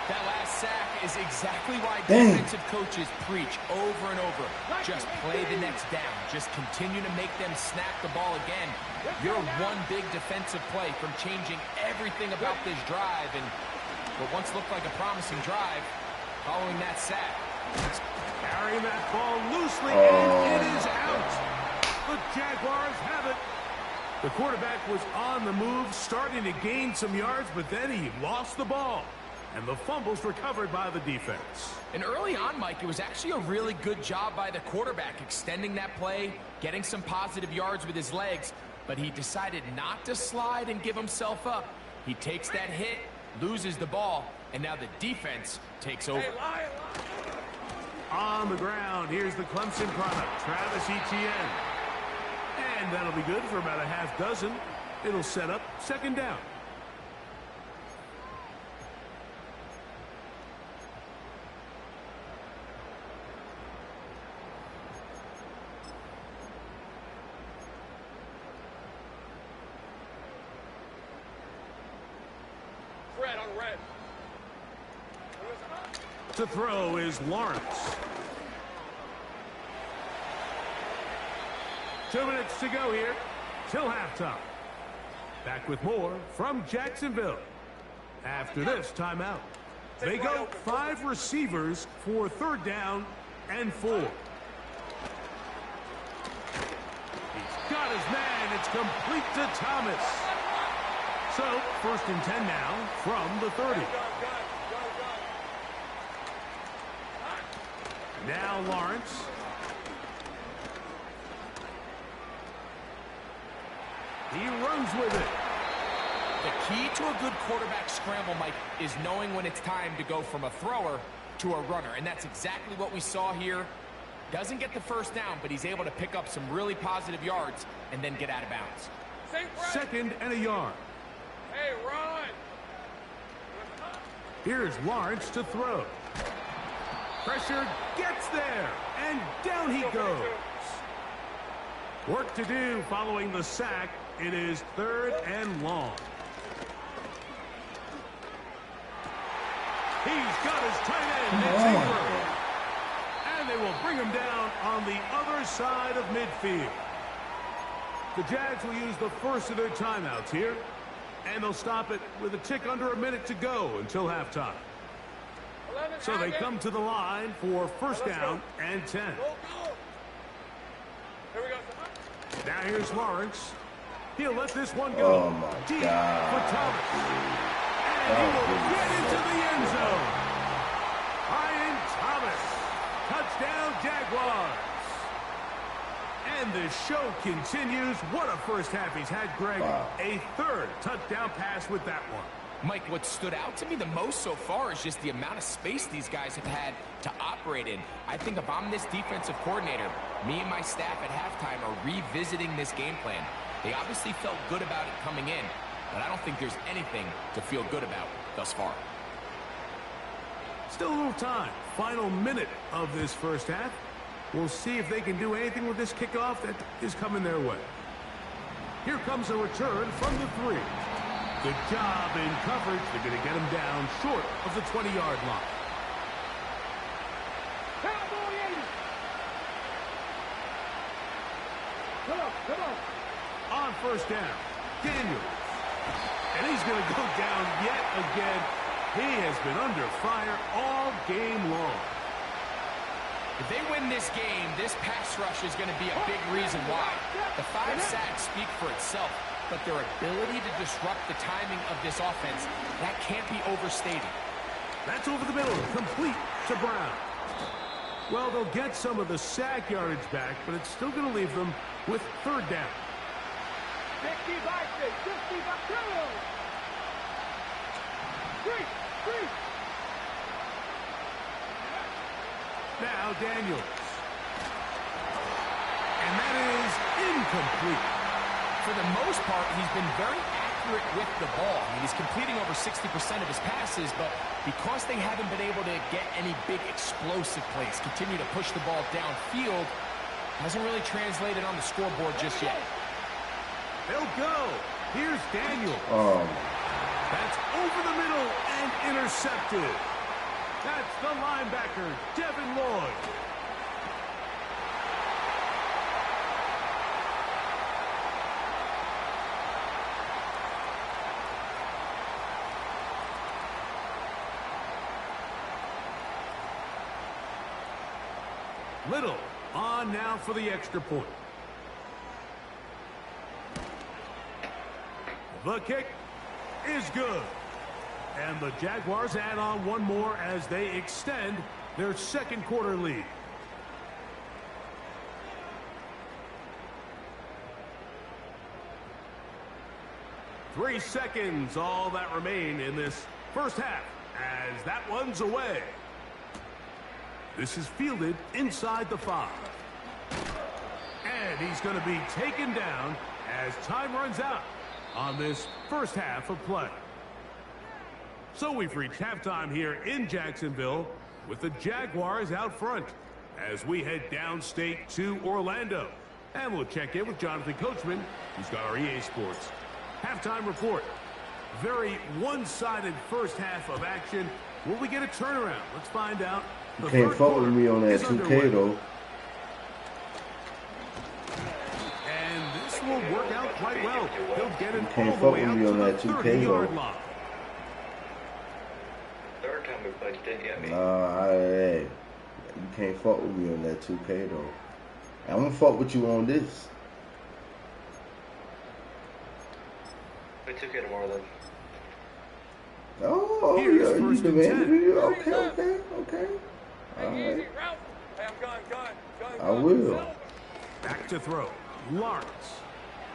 That last sack is exactly why defensive coaches preach over and over. Just play the next down. Just continue to make them snap the ball again. You're one big defensive play from changing everything about this drive, and what once looked like a promising drive, following that sack. Carrying that ball loosely, and it is out. The Jaguars have it. The quarterback was on the move, starting to gain some yards, but then he lost the ball. And the fumble's recovered by the defense. And early on, Mike, it was actually a really good job by the quarterback, extending that play, getting some positive yards with his legs, but he decided not to slide and give himself up. He takes that hit, loses the ball, and now the defense takes over. On the ground, here's the Clemson product, Travis Etienne. And that'll be good for about a half dozen. It'll set up 2nd down. Red on red. To throw is Lawrence. 2 minutes to go here till halftime. Back with more from Jacksonville after this timeout. They go 5 receivers for 3rd down and 4. He's got his man. It's complete to Thomas. So 1st and 10 now from the 30. Now Lawrence. He runs with it. The key to a good quarterback scramble, Mike, is knowing when it's time to go from a thrower to a runner. And that's exactly what we saw here. Doesn't get the 1st down, but he's able to pick up some really positive yards and then get out of bounds. 2nd and a yard. Hey, run! Here's Lawrence to throw. Pressure gets there, and down he goes. Work to do following the sack. It is 3rd and long. He's got his tight end. It's Ingram. And they will bring him down on the other side of midfield. The Jags will use the first of their timeouts here, and they'll stop it with a tick under a minute to go until halftime. So they come to the line for first down and 10. Now here's Lawrence. He'll let this one go. Oh my deep God. for Thomas. And he will get into the end zone. Ryan Thomas. Touchdown Jaguars. And the show continues. What a first half he's had, Greg. Wow. A third touchdown pass with that one. Mike, what stood out to me the most so far is just the amount of space these guys have had to operate in. I think if I'm this defensive coordinator, me and my staff at halftime are revisiting this game plan. They obviously felt good about it coming in, but I don't think there's anything to feel good about thus far. Still a little time. Final minute of this first half. We'll see if they can do anything with this kickoff that is coming their way. Here comes a return from the 3. Good job in coverage. They're going to get him down short of the 20-yard line. Come on. On first down, Daniels. And he's going to go down yet again. He has been under fire all game long. If they win this game, this pass rush is going to be a big reason why. The 5 sacks speak for itself, but their ability to disrupt the timing of this offense, that can't be overstated. That's over the middle, complete to Brown. Well, they'll get some of the sack yardage back, but it's still going to leave them with third down. 60 by 6, 60 by 2. 3. Now Daniels. And that is incomplete. For the most part, he's been very accurate with the ball. I mean, he's completing over 60% of his passes, but because they haven't been able to get any big explosive plays, continue to push the ball downfield, hasn't really translated on the scoreboard just yet. They'll go. Here's Daniels. That's over the middle and intercepted. That's the linebacker, Devin Lloyd. Little on now for the extra point. The kick is good. And the Jaguars add on one more as they extend their second quarter lead. Three seconds, all that remain in this first half as that one's away. This is fielded inside the 5. And he's going to be taken down as time runs out on this first half of play. So we've reached halftime here in Jacksonville with the Jaguars out front as we head downstate to Orlando. And we'll check in with Jonathan Coachman, who's got our EA Sports halftime report. Very one-sided first half of action. Will we get a turnaround? Let's find out. You can't fuck with me on that 2K though. And this will work out quite well. He'll get it all the way out to the 30-yard line. Third time we played, you didn't get me. Nah, you can't fuck with me on that 2K though. I'm gonna fuck with you on this. We took it tomorrow then. Oh, Here's yeah, you first and demanded 10. it. Okay. All right. I will. Back to throw. Lawrence.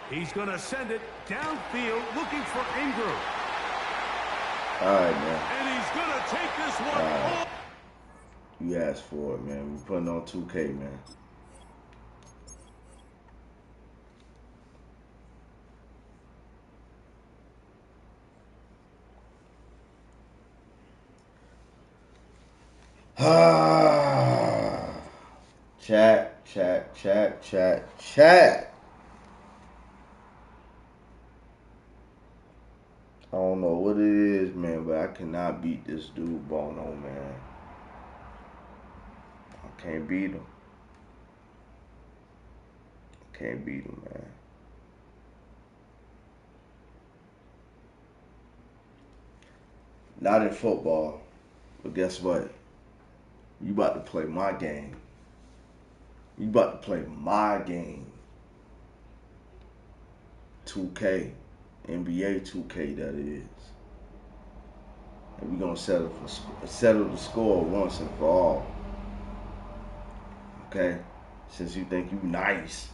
He's going to send it downfield looking for Ingram. All right, man. And he's going to take this one off. You asked for it, man. We're putting on 2K, man. Chat. I don't know what it is, man, but I cannot beat this dude, Bono, man. I can't beat him. Man. Not in football. But guess what? You about to play my game. You about to play my game. 2K. NBA 2K, that is. And we're going to settle the score once and for all. Okay? Since you think you nice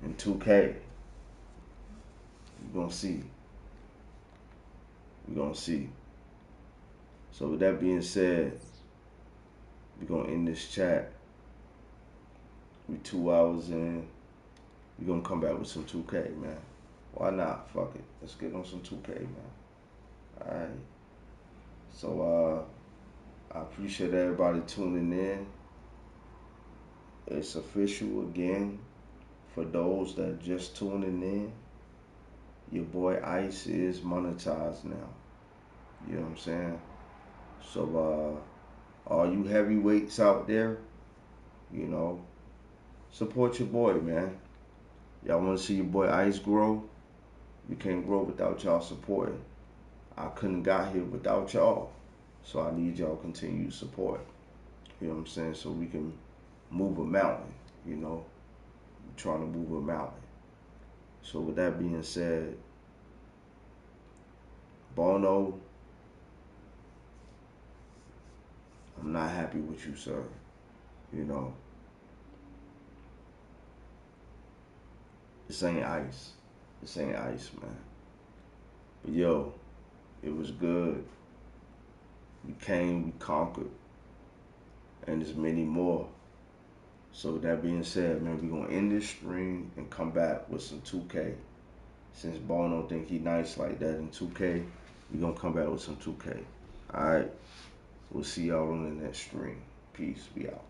in 2K, we're going to see. We're going to see. So with that being said, we're going to end this chat. We 2 hours in. We're going to come back with some 2K, man. Why not? Fuck it. Let's get on some 2K, man. Alright. So, I appreciate everybody tuning in. It's official again. For those that are just tuning in, your boy Ice is monetized now. You know what I'm saying? So, all you heavyweights out there, you know, support your boy, man. Y'all want to see your boy Ice grow? We can't grow without y'all supporting. I couldn't got here without y'all. So I need y'all continued support. You know what I'm saying? So we can move a mountain, you know. We're trying to move a mountain. So with that being said, Bono, I'm not happy with you, sir. You know. This ain't Ice. This ain't Ice, man. But yo, it was good. We came, we conquered. And there's many more. So with that being said, man, we're going to end this stream and come back with some 2K. Since Bono don't think he nice like that in 2K, we're going to come back with some 2K. Alright? We'll see y'all on the next stream. Peace. We out.